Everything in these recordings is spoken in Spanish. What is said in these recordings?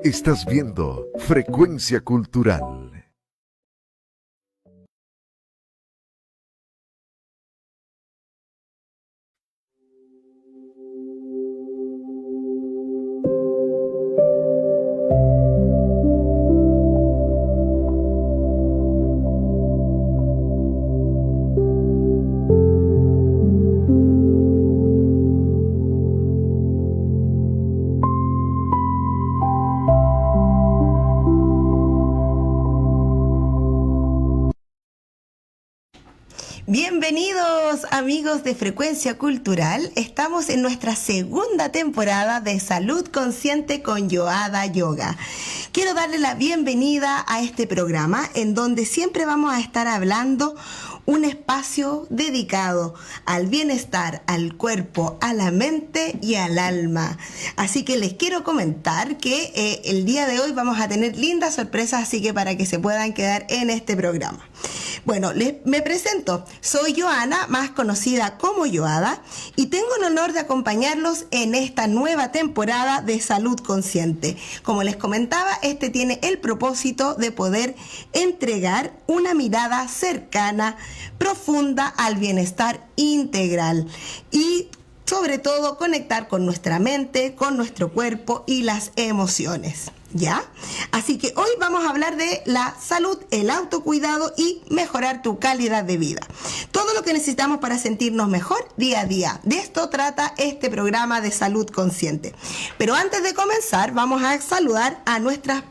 Estás viendo Frecuencia Cultural. Bienvenidos amigos de Frecuencia Cultural, estamos en nuestra segunda temporada de Salud Consciente con Yoada Yoga. Quiero darle la bienvenida a este programa en donde siempre vamos a estar hablando un espacio dedicado al bienestar, al cuerpo, a la mente y al alma. Así que les quiero comentar que el día de hoy vamos a tener lindas sorpresas, así que para que se puedan quedar en este programa. Bueno, me presento. Soy Joana, más conocida como Yoada, y tengo el honor de acompañarlos en esta nueva temporada de Salud Consciente. Como les comentaba, este tiene el propósito de poder entregar una mirada cercana, profunda al bienestar integral y sobre todo conectar con nuestra mente, con nuestro cuerpo y las emociones. ¿Ya? Así que hoy vamos a hablar de la salud, el autocuidado y mejorar tu calidad de vida. Todo lo que necesitamos para sentirnos mejor día a día. De esto trata este programa de Salud Consciente. Pero antes de comenzar, vamos a saludar a nuestras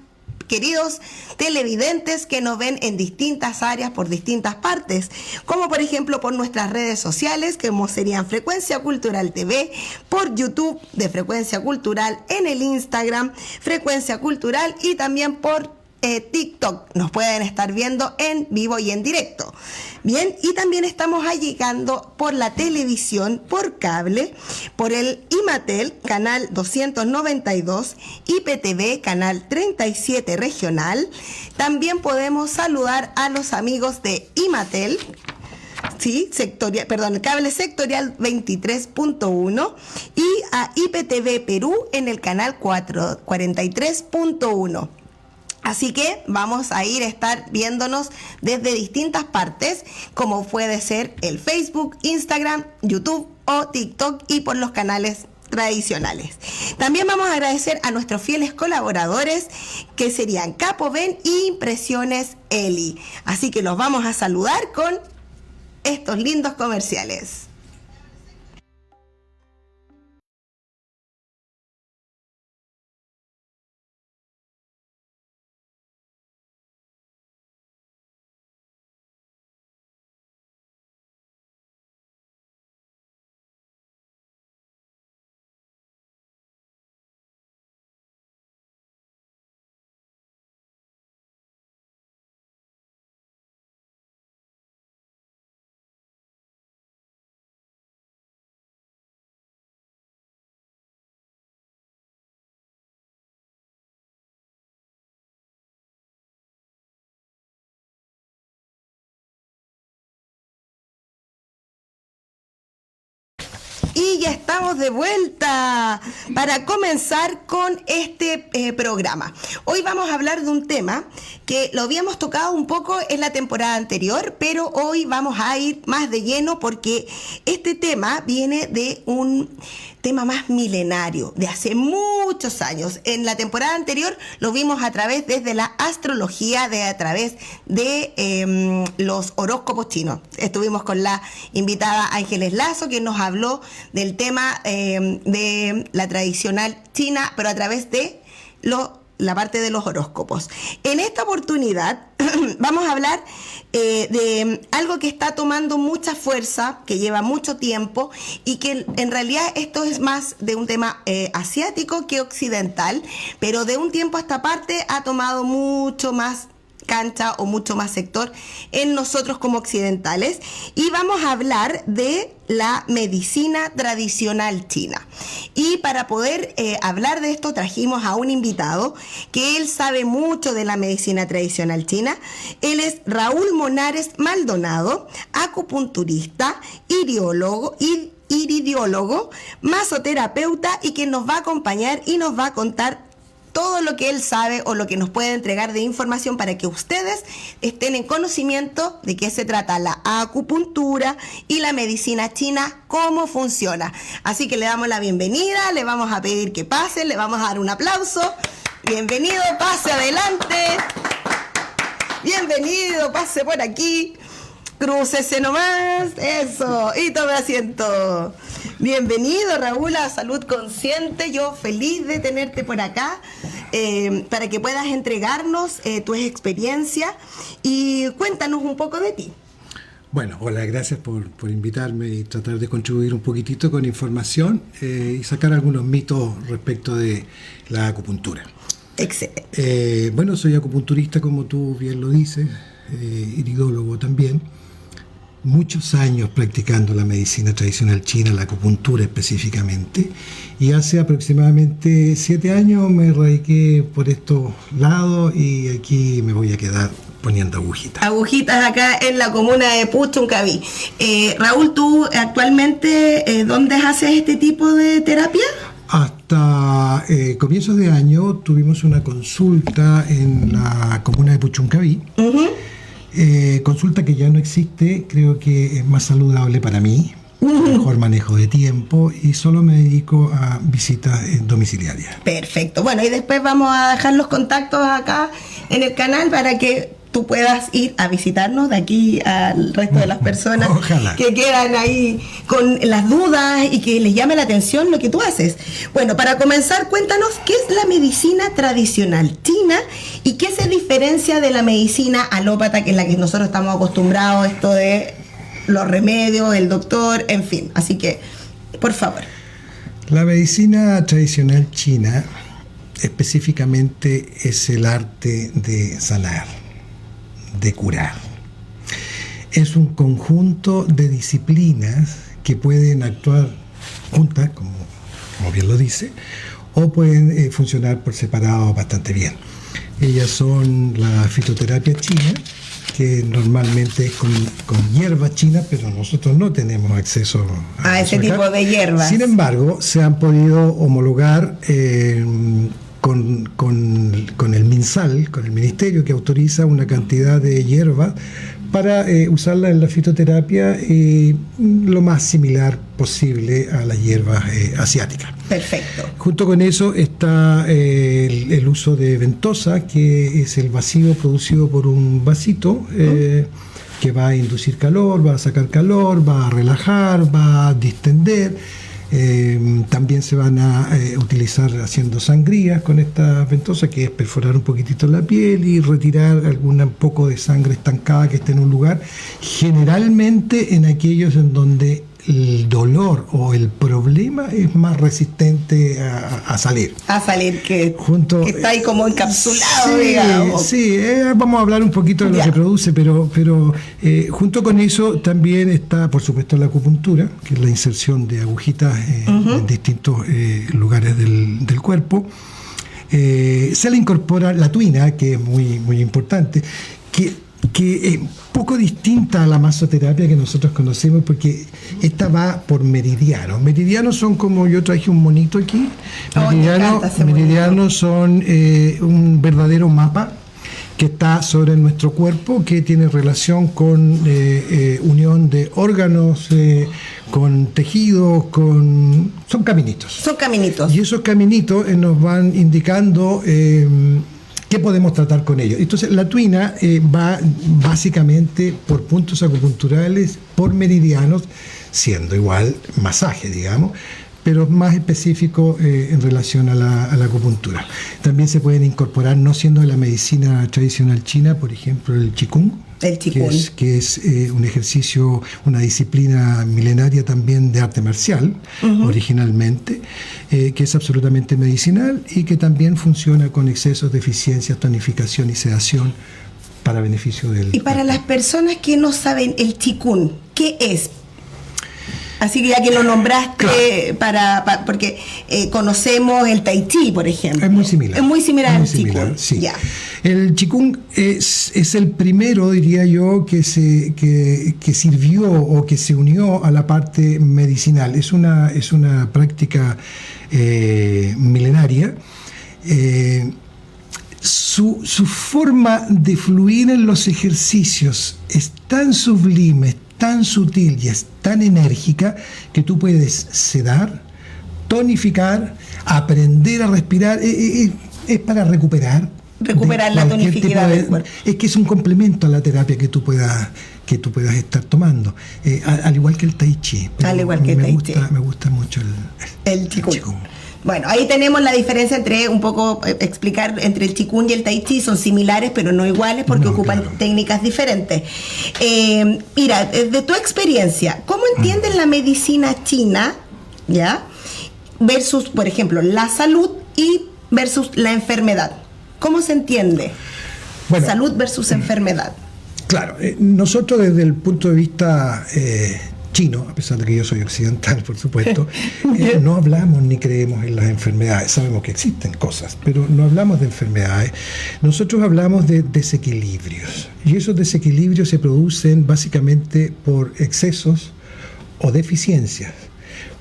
queridos televidentes que nos ven en distintas áreas, por distintas partes, como por ejemplo por nuestras redes sociales, como serían Frecuencia Cultural TV, por YouTube de Frecuencia Cultural, en el Instagram Frecuencia Cultural y también por TikTok. Nos pueden estar viendo en vivo y en directo. Bien, y también estamos llegando por la televisión, por cable, por el IMATEL, canal 292, IPTV, canal 37 regional. También podemos saludar a los amigos de IMATEL, sí, el cable sectorial 23.1 y a IPTV Perú en el canal 43.1. Así que vamos a estar viéndonos desde distintas partes, como puede ser el Facebook, Instagram, YouTube o TikTok y por los canales tradicionales. También vamos a agradecer a nuestros fieles colaboradores que serían Capoven y Impresiones Eli. Así que los vamos a saludar con estos lindos comerciales. Y ya estamos de vuelta para comenzar con este programa. Hoy vamos a hablar de un tema que lo habíamos tocado un poco en la temporada anterior, pero hoy vamos a ir más de lleno porque este tema viene de un tema más milenario, de hace muchos años. En la temporada anterior lo vimos a través desde la astrología, a través de los horóscopos chinos. Estuvimos con la invitada Ángeles Lazo, que nos habló del tema de la tradicional china, pero a través de la parte de los horóscopos. En esta oportunidad vamos a hablar de algo que está tomando mucha fuerza, que lleva mucho tiempo y que en realidad esto es más de un tema asiático que occidental, pero de un tiempo a esta parte ha tomado mucho más cancha o mucho más sector en nosotros como occidentales, y vamos a hablar de la medicina tradicional china. Y para poder hablar de esto trajimos a un invitado que él sabe mucho de la medicina tradicional china. Él es Raúl Monares Maldonado, acupunturista, iriólogo y iridiólogo, masoterapeuta y quien nos va a acompañar y nos va a contar todo lo que él sabe o lo que nos puede entregar de información para que ustedes estén en conocimiento de qué se trata la acupuntura y la medicina china, cómo funciona. Así que le damos la bienvenida, le vamos a pedir que pase, le vamos a dar un aplauso. Bienvenido, pase adelante. Bienvenido, pase por aquí. Crúcese nomás, eso, y tome asiento. Bienvenido, Raúl, a Salud Consciente. Yo feliz de tenerte por acá para que puedas entregarnos tu experiencia y cuéntanos un poco de ti. Bueno, hola, gracias por invitarme y tratar de contribuir un poquitito con información y sacar algunos mitos respecto de la acupuntura. Excelente. Bueno, soy acupunturista, como tú bien lo dices, iridólogo también. Muchos años practicando la medicina tradicional china, la acupuntura específicamente, y hace aproximadamente 7 años me radiqué por estos lados y aquí me voy a quedar poniendo agujitas. Agujitas acá en la comuna de Puchuncaví. Raúl, ¿tú actualmente dónde haces este tipo de terapia? Hasta comienzos de año tuvimos una consulta en la comuna de Puchuncaví. Consulta que ya no existe, creo que es más saludable para mí, mejor manejo de tiempo y solo me dedico a visitas domiciliarias. Perfecto. Bueno, y después vamos a dejar los contactos acá en el canal para que tú puedas ir a visitarnos de aquí al resto de las personas. Ojalá. Que quedan ahí con las dudas y que les llame la atención lo que tú haces. Bueno, para comenzar, cuéntanos qué es la medicina tradicional china y qué se diferencia de la medicina alópata, que es la que nosotros estamos acostumbrados, esto de los remedios, el doctor, en fin. Así que, por favor. La medicina tradicional china específicamente es el arte de sanar, de curar. Es un conjunto de disciplinas que pueden actuar juntas, como bien lo dice, o pueden funcionar por separado bastante bien. Ellas son la fitoterapia china, que normalmente es con hierbas chinas, pero nosotros no tenemos acceso a ese tipo de hierbas. Sin embargo, se han podido homologar con el MinSal, con el ministerio que autoriza una cantidad de hierbas para usarla en la fitoterapia lo más similar posible a las hierbas asiáticas. Perfecto. Junto con eso está el uso de ventosa, que es el vacío producido por un vasito que va a inducir calor, va a sacar calor, va a relajar, va a distender. También se van a utilizar haciendo sangrías con esta ventosa, que es perforar un poquitito la piel y retirar un poco de sangre estancada que esté en un lugar, generalmente en aquellos en donde el dolor o el problema es más resistente a salir. A salir, que está ahí como encapsulado, sí, digamos. Sí, vamos a hablar un poquito de lo que produce, pero junto con eso también está, por supuesto, la acupuntura, que es la inserción de agujitas en distintos lugares del cuerpo. Se le incorpora la tuina, que es muy, muy importante, que es poco distinta a la masoterapia que nosotros conocemos, porque esta va por meridianos. Meridianos son como, yo traje un monito aquí. Meridianos son un verdadero mapa que está sobre nuestro cuerpo, que tiene relación con unión de órganos, con tejidos, son caminitos. Son caminitos. Y esos caminitos nos van indicando ¿qué podemos tratar con ellos? Entonces, la tuina va básicamente por puntos acupunturales, por meridianos, siendo igual masaje, digamos, pero más específico en relación a la acupuntura. También se pueden incorporar, no siendo de la medicina tradicional china, por ejemplo, el Qigong. El Qigong. Que es un ejercicio, una disciplina milenaria también de arte marcial, originalmente, que es absolutamente medicinal y que también funciona con excesos, deficiencias, tonificación y sedación para beneficio del... Y para las personas que no saben el Qigong, ¿qué es? Así que ya que lo nombraste, claro. Porque conocemos el Tai Chi, por ejemplo. Es muy similar. Es muy similar al Qigong. Sí. Ya. El Qigong es el primero, diría yo, que sirvió o que se unió a la parte medicinal. Es una práctica milenaria. Su forma de fluir en los ejercicios es tan sublime, es tan sutil y es tan enérgica que tú puedes sedar, tonificar, aprender a respirar. Es para recuperar la tonificidad del cuerpo. Es que es un complemento a la terapia que tú puedas estar tomando, al igual que el Tai Chi. Al igual que el Tai Chi. Me gusta mucho el Qigong. Bueno, ahí tenemos la diferencia entre, un poco explicar, entre el Qigong y el Tai Chi. Son similares pero no iguales porque ocupan técnicas diferentes. Mira, de tu experiencia, ¿cómo entienden la medicina china, ya, versus, por ejemplo, la salud y versus la enfermedad? ¿Cómo se entiende? Bueno, salud versus enfermedad. Claro, nosotros desde el punto de vista chino, a pesar de que yo soy occidental, por supuesto, no hablamos ni creemos en las enfermedades. Sabemos que existen cosas, pero no hablamos de enfermedades. Nosotros hablamos de desequilibrios. Y esos desequilibrios se producen básicamente por excesos o deficiencias,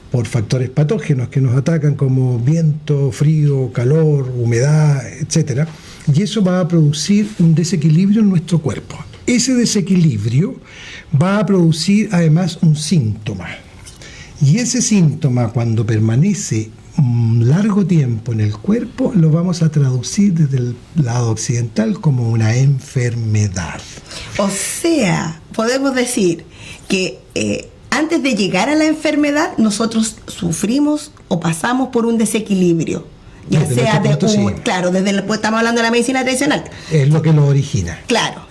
por factores patógenos que nos atacan como viento, frío, calor, humedad, etc. Y eso va a producir un desequilibrio en nuestro cuerpo. Ese desequilibrio va a producir además un síntoma. Y ese síntoma, cuando permanece un largo tiempo en el cuerpo, lo vamos a traducir desde el lado occidental como una enfermedad. O sea, podemos decir que antes de llegar a la enfermedad, nosotros sufrimos o pasamos por un desequilibrio. Ya sea claro, estamos hablando de la medicina tradicional. Es lo que lo origina. Claro,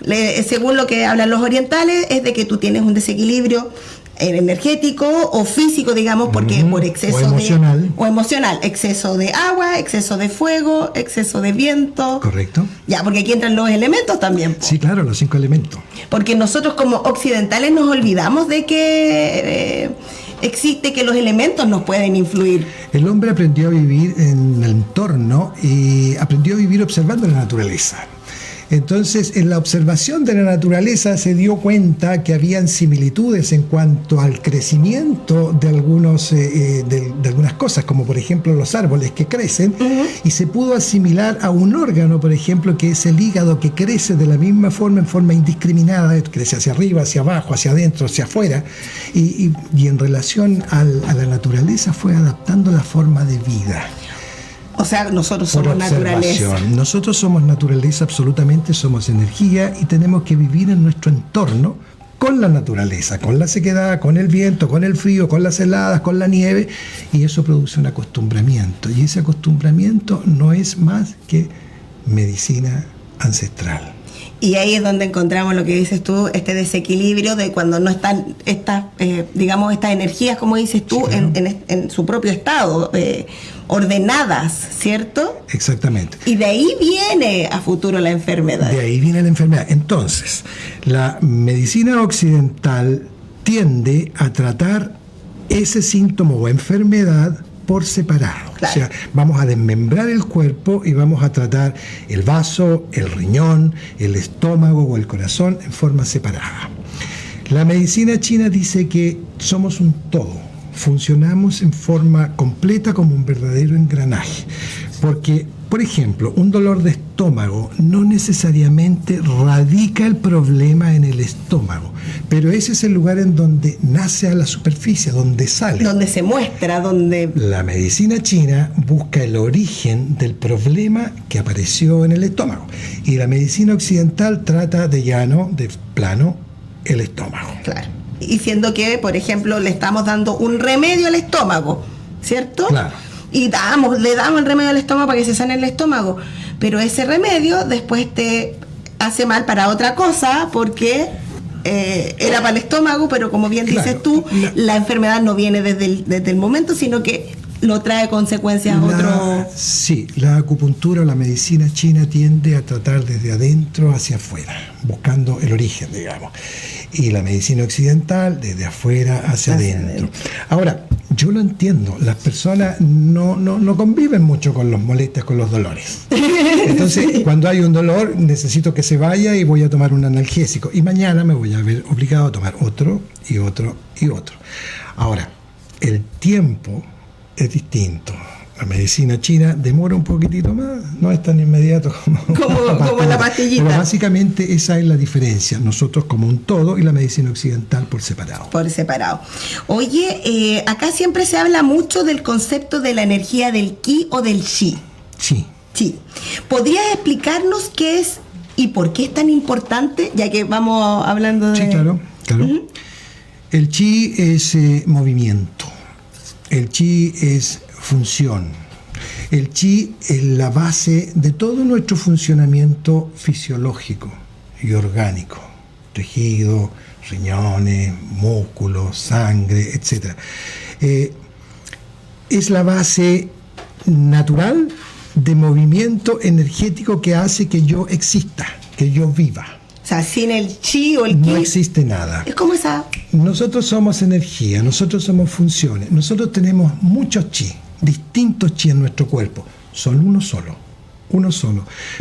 según lo que hablan los orientales, es de que tú tienes un desequilibrio energético o físico, digamos, porque por exceso emocional, exceso de agua, exceso de fuego, exceso de viento. Correcto. Ya, porque aquí entran los elementos también. Sí, claro, los 5 elementos. Porque nosotros como occidentales nos olvidamos de que existe, que los elementos nos pueden influir. El hombre aprendió a vivir en el entorno y aprendió a vivir observando la naturaleza. Entonces, en la observación de la naturaleza se dio cuenta que habían similitudes en cuanto al crecimiento de algunas cosas, como por ejemplo los árboles que crecen, y se pudo asimilar a un órgano, por ejemplo, que es el hígado, que crece de la misma forma, en forma indiscriminada, crece hacia arriba, hacia abajo, hacia adentro, hacia afuera, y en relación a la naturaleza fue adaptando la forma de vida. O sea, nosotros somos naturaleza. Nosotros somos naturaleza, absolutamente, somos energía y tenemos que vivir en nuestro entorno con la naturaleza, con la sequedad, con el viento, con el frío, con las heladas, con la nieve, y eso produce un acostumbramiento. Y ese acostumbramiento no es más que medicina ancestral. Y ahí es donde encontramos lo que dices tú, este desequilibrio de cuando no están estas energías, como dices tú, sí, claro, en su propio estado, ordenadas, ¿cierto? Exactamente. Y de ahí viene a futuro la enfermedad. De ahí viene la enfermedad. Entonces, la medicina occidental tiende a tratar ese síntoma o enfermedad por separado. Claro. O sea, vamos a desmembrar el cuerpo y vamos a tratar el vaso, el riñón, el estómago o el corazón en forma separada. La medicina china dice que somos un todo, funcionamos en forma completa como un verdadero engranaje, porque, por ejemplo, un dolor de estómago no necesariamente radica el problema en el estómago, pero ese es el lugar en donde nace a la superficie, donde sale. Donde se muestra, donde... La medicina china busca el origen del problema que apareció en el estómago, y la medicina occidental trata de plano, el estómago. Claro. Y siendo que, por ejemplo, le estamos dando un remedio al estómago, ¿cierto? Claro. Y le damos el remedio al estómago para que se sane el estómago, pero ese remedio después te hace mal para otra cosa porque era para el estómago, pero como bien dices tú, la enfermedad no viene desde el momento, sino que lo trae consecuencias Sí, la acupuntura o la medicina china tiende a tratar desde adentro hacia afuera, buscando el origen, digamos. Y la medicina occidental desde afuera hacia adentro. Ahora, Yo lo entiendo, las personas no conviven mucho con los molestias, con los dolores. Entonces, cuando hay un dolor, necesito que se vaya y voy a tomar un analgésico. Y mañana me voy a ver obligado a tomar otro y otro y otro. Ahora, el tiempo es distinto. La medicina china demora un poquitito más, no es tan inmediato como la pastillita. Pero básicamente esa es la diferencia. Nosotros como un todo y la medicina occidental por separado. Por separado. Oye, acá siempre se habla mucho del concepto de la energía del ki o del chi. Sí. Sí. ¿Podrías explicarnos qué es y por qué es tan importante? Ya que vamos hablando de... Sí, claro. Uh-huh. El chi es movimiento. El chi es función. El chi es la base de todo nuestro funcionamiento fisiológico y orgánico. Tejido, riñones, músculos, sangre, etc. Es la base natural de movimiento energético que hace que yo exista, que yo viva. O sea, sin el chi o el ki... No existe nada. Es como esa... Nosotros somos energía, nosotros somos funciones, nosotros tenemos muchos chi, distintos chi en nuestro cuerpo. Son uno solo,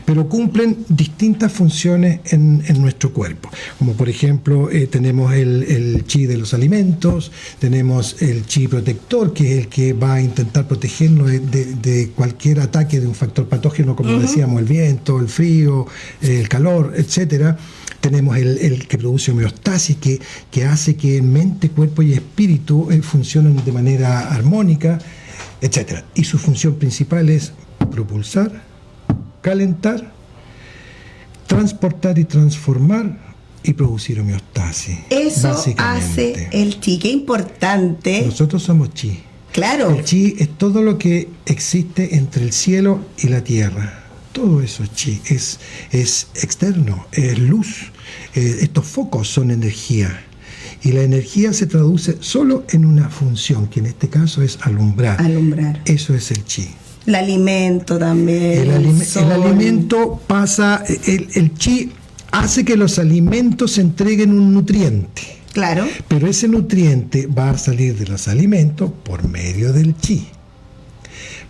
pero cumplen distintas funciones en nuestro cuerpo. Como por ejemplo, tenemos el chi de los alimentos, tenemos el chi protector, que es el que va a intentar protegernos de cualquier ataque de un factor patógeno, como decíamos, el viento, el frío, el calor, etcétera. Tenemos el que produce homeostasis, que hace que mente, cuerpo y espíritu funcionen de manera armónica, etcétera. Y su función principal es propulsar, calentar, transportar y transformar y producir homeostasis. Eso hace el chi. Qué importante. Nosotros somos chi. Claro. El chi es todo lo que existe entre el cielo y la tierra. Todo eso es chi. Es externo, es luz. Estos focos son energía. Y la energía se traduce solo en una función, que en este caso es alumbrar. Alumbrar. Eso es el chi. El alimento también. El alimento pasa, el chi hace que los alimentos entreguen un nutriente. Claro. Pero ese nutriente va a salir de los alimentos por medio del chi.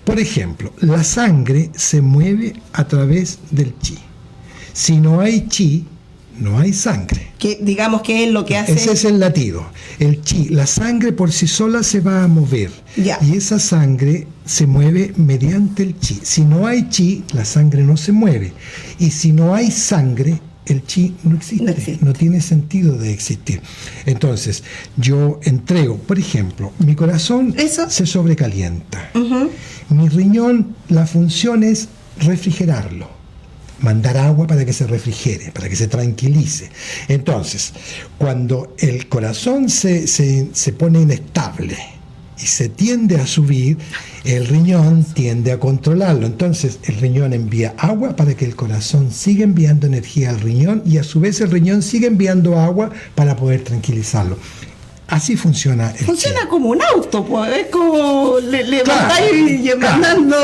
Por ejemplo, la sangre se mueve a través del chi. Si no hay chi, no hay sangre. Que digamos que es lo que hace... Ese es el latido. El chi, la sangre por sí sola se va a mover. Ya. Y esa sangre se mueve mediante el chi. Si no hay chi, la sangre no se mueve. Y si no hay sangre, el chi no existe. No tiene sentido de existir. Entonces, yo entrego, por ejemplo, mi corazón se sobrecalienta. Mi riñón, la función es refrigerarlo. Mandar agua para que se refrigere, para que se tranquilice. Entonces, cuando el corazón se pone inestable y se tiende a subir, el riñón tiende a controlarlo. Entonces, el riñón envía agua para que el corazón siga enviando energía al riñón y a su vez el riñón sigue enviando agua para poder tranquilizarlo. Así funciona el Funciona chi. como un auto, pues, es como le Claro, mandáis mandando...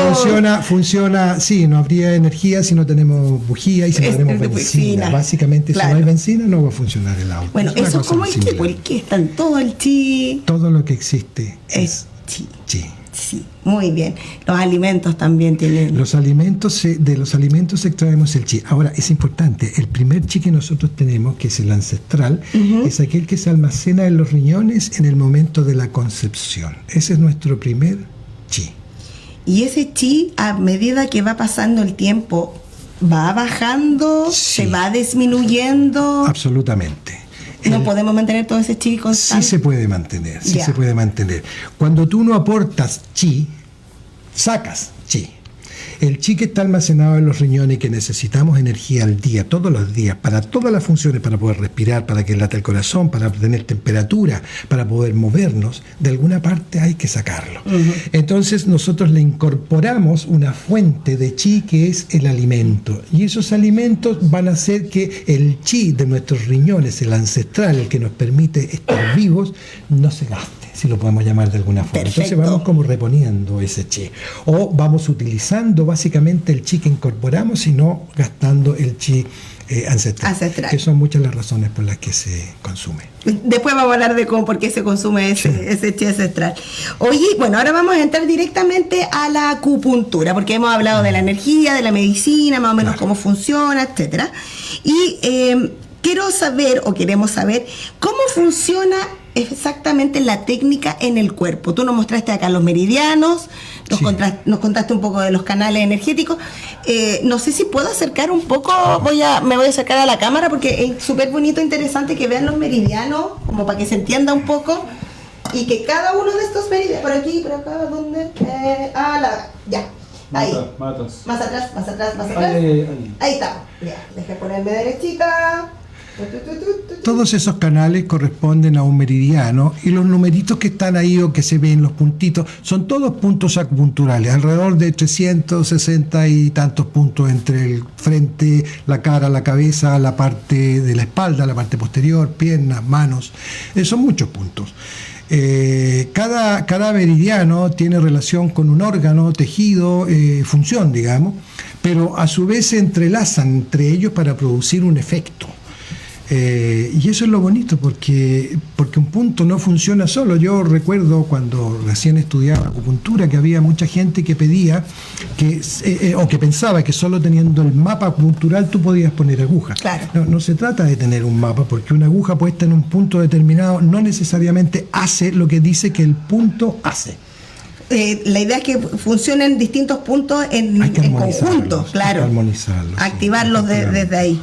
Funciona, sí, no habría energía si no tenemos bujía y si no tenemos benzina. Básicamente, claro. Si no hay benzina, no va a funcionar el auto. Bueno, eso es como el ki, el ki está en todo el chi. Todo lo que existe es chi. Chi. Sí, muy bien. Los alimentos también tienen... De los alimentos extraemos el chi. Ahora, es importante, el primer chi que nosotros tenemos, que es el ancestral, es aquel que se almacena en los riñones en el momento de la concepción. Ese es nuestro primer chi. Y ese chi, a medida que va pasando el tiempo, ¿va bajando? Sí. ¿Se va disminuyendo? Absolutamente. ¿No podemos mantener todo ese chi constante? Sí se puede mantener, Cuando tú no aportas chi, sacas chi. El chi que está almacenado en los riñones y que necesitamos energía al día, todos los días, para todas las funciones, para poder respirar, para que lata el corazón, para tener temperatura, para poder movernos, de alguna parte hay que sacarlo. Entonces nosotros le incorporamos una fuente de chi que es el alimento. Y esos alimentos van a hacer que el chi de nuestros riñones, el ancestral, el que nos permite estar vivos, no se gaste. si lo podemos llamar de alguna forma. Perfecto. Entonces vamos como reponiendo ese chi. O vamos utilizando básicamente el chi que incorporamos y no gastando el chi ancestral. Que son muchas las razones por las que se consume. Después vamos a hablar de por qué se consume ese chi ancestral. Oye, bueno, ahora vamos a entrar directamente a la acupuntura, porque hemos hablado de la energía, de la medicina, más o menos cómo funciona, etcétera. Y quiero saber, o queremos saber, cómo funciona exactamente la técnica en el cuerpo. Tú nos mostraste acá los meridianos, nos contaste un poco de los canales energéticos. No sé si puedo acercar un poco, me voy a acercar a la cámara porque es súper bonito, interesante que vean los meridianos, como para que se entienda un poco, y que cada uno de estos meridianos, por aquí, por acá, ¿dónde? Ya. Ahí. Más atrás. Ahí está. Ya, dejé ponerme derechita. Todos esos canales corresponden a un meridiano y los numeritos que están ahí o que se ven, los puntitos, son todos puntos acupunturales, alrededor de 360 y tantos puntos entre el frente, la cara, la cabeza, la parte de la espalda, la parte posterior, piernas, manos, son muchos puntos. Cada meridiano tiene relación con un órgano, tejido, función, digamos, pero a su vez se entrelazan entre ellos para producir un efecto. Y eso es lo bonito, porque un punto no funciona solo. Yo recuerdo cuando recién estudiaba acupuntura que había mucha gente que pedía o que pensaba que solo teniendo el mapa acupuntural tú podías poner agujas. Claro. No se trata de tener un mapa, porque una aguja puesta en un punto determinado no necesariamente hace lo que dice que el punto hace. La idea es que funcionen distintos puntos en conjunto, claro. Activarlos desde ahí.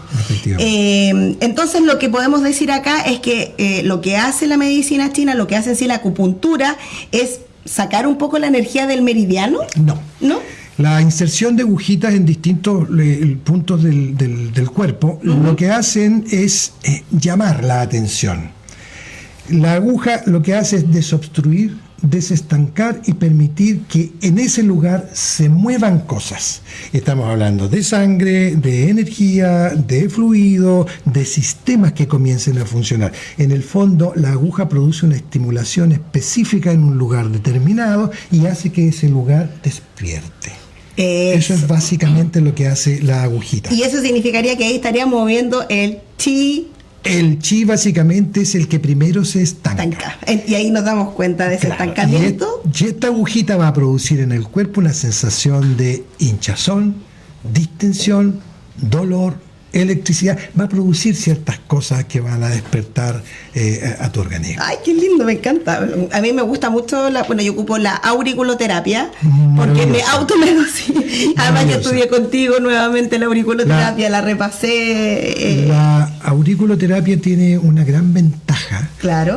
Entonces lo que podemos decir acá es que lo que hace la medicina china, lo que hace en sí la acupuntura, es sacar un poco la energía del meridiano. ¿No? La inserción de agujitas en distintos puntos del cuerpo, lo que hacen es llamar la atención. La aguja lo que hace es desobstruir, desestancar y permitir que en ese lugar se muevan cosas. Estamos hablando de sangre, de energía, de fluido, de sistemas que comiencen a funcionar. En el fondo, la aguja produce una estimulación específica en un lugar determinado y hace que ese lugar despierte. Eso es básicamente lo que hace la agujita. Y eso significaría que ahí estaría moviendo el chi. El chi básicamente es el que primero se estanca. Y ahí nos damos cuenta de ese estancamiento. Y esta agujita va a producir en el cuerpo una sensación de hinchazón, distensión, dolor, electricidad. Va a producir ciertas cosas que van a despertar a tu organismo. Ay, qué lindo, me encanta. A mí me gusta mucho, yo ocupo la auriculoterapia, porque me automedocí. Además yo estudié contigo nuevamente la auriculoterapia, la repasé. La auriculoterapia tiene una gran ventaja,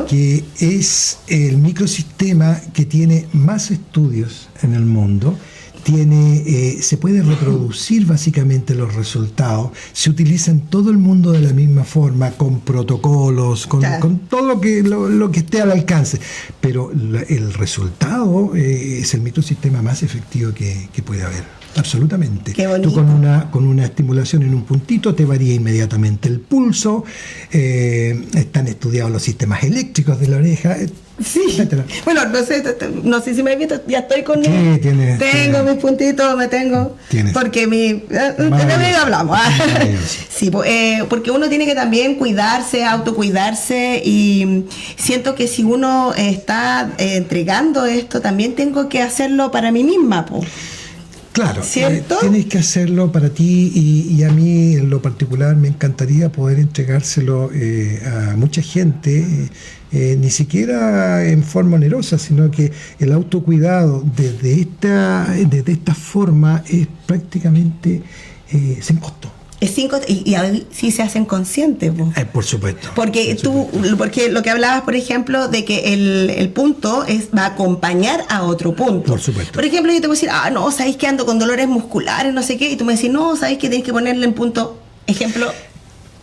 que es el microsistema que tiene más estudios en el mundo. Se puede reproducir básicamente los resultados, se utiliza en todo el mundo de la misma forma, con protocolos, con todo lo que esté al alcance, pero el resultado es el microsistema más efectivo que puede haber. Absolutamente. Tú con una estimulación en un puntito te varía inmediatamente el pulso, están estudiados los sistemas eléctricos de la oreja, etcétera. Bueno, no sé si me he visto, ya estoy con tengo mis puntitos, porque de hablamos. Sí, porque uno tiene que también cuidarse, autocuidarse, y siento que si uno está entregando esto, también tengo que hacerlo para mí misma, Claro, tienes que hacerlo para ti, y a mí en lo particular me encantaría poder entregárselo a mucha gente, ni siquiera en forma onerosa, sino que el autocuidado desde esta forma es prácticamente sin costo. Y sí se hacen conscientes. Por supuesto. Porque lo que hablabas, por ejemplo, de que el punto va a acompañar a otro punto. Por supuesto. Por ejemplo, yo te voy a decir, no, ¿sabéis que ando con dolores musculares, no sé qué? Y tú me decís, no, ¿sabéis que tienes que ponerle en punto? Ejemplo.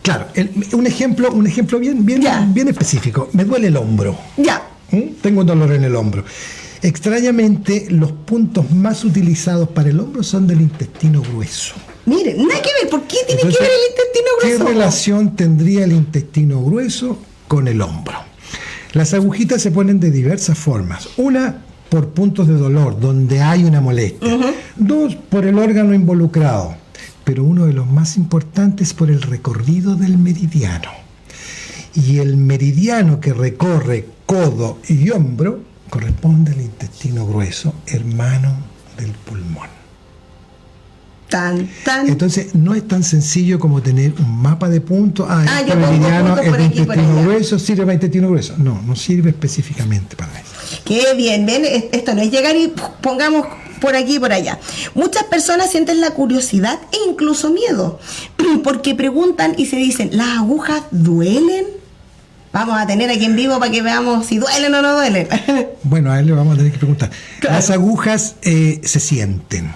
Claro, un ejemplo bien específico. Me duele el hombro. Tengo un dolor en el hombro. Extrañamente, los puntos más utilizados para el hombro son del intestino grueso. Miren, nada que ver. ¿Por qué tiene que ver el intestino grueso? ¿Qué relación tendría el intestino grueso con el hombro? Las agujitas se ponen de diversas formas. Una, por puntos de dolor, donde hay una molestia. Dos, por el órgano involucrado. Pero uno de los más importantes por el recorrido del meridiano. Y el meridiano que recorre codo y hombro corresponde al intestino grueso, hermano del pulmón. Entonces no es tan sencillo como tener un mapa de puntos. Este meridiano es de intestino grueso, sirve para intestino grueso. No sirve específicamente para eso. Qué bien, ven, esto no es llegar y pongamos por aquí y por allá. Muchas personas sienten la curiosidad e incluso miedo, porque preguntan y se dicen, ¿las agujas duelen? Vamos a tener aquí en vivo para que veamos si duelen o no duelen. Bueno, a él le vamos a tener que preguntar. Claro. Las agujas se sienten.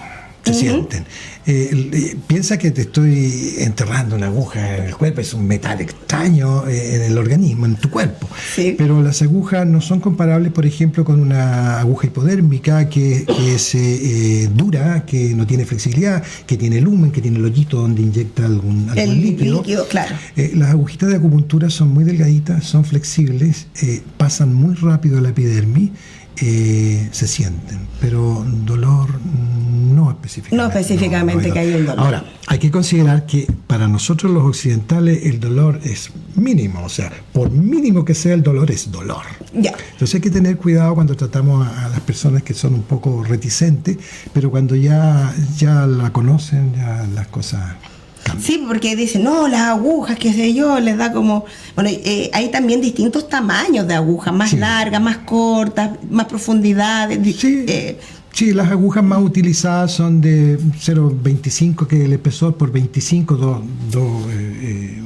Piensa que te estoy enterrando una aguja en el cuerpo, es un metal extraño en el organismo, en tu cuerpo. Sí. Pero las agujas no son comparables, por ejemplo, con una aguja hipodérmica que es dura, que no tiene flexibilidad, que tiene lumen, que tiene el hoyito donde inyecta algún líquido. Claro. Las agujitas de acupuntura son muy delgaditas, son flexibles, pasan muy rápido a la epidermis. Se sienten, pero dolor no específicamente. No específicamente que hay un dolor. Ahora, hay que considerar que para nosotros los occidentales el dolor es mínimo, o sea, por mínimo que sea el dolor es dolor. Ya. Entonces hay que tener cuidado cuando tratamos a las personas que son un poco reticentes, pero cuando ya la conocen, ya las cosas... Sí, porque dicen, no, las agujas, qué sé yo, les da como... Bueno, hay también distintos tamaños de agujas, más largas, más cortas, más profundidades. Sí, las agujas más utilizadas son de 0,25, que es el espesor, por 25,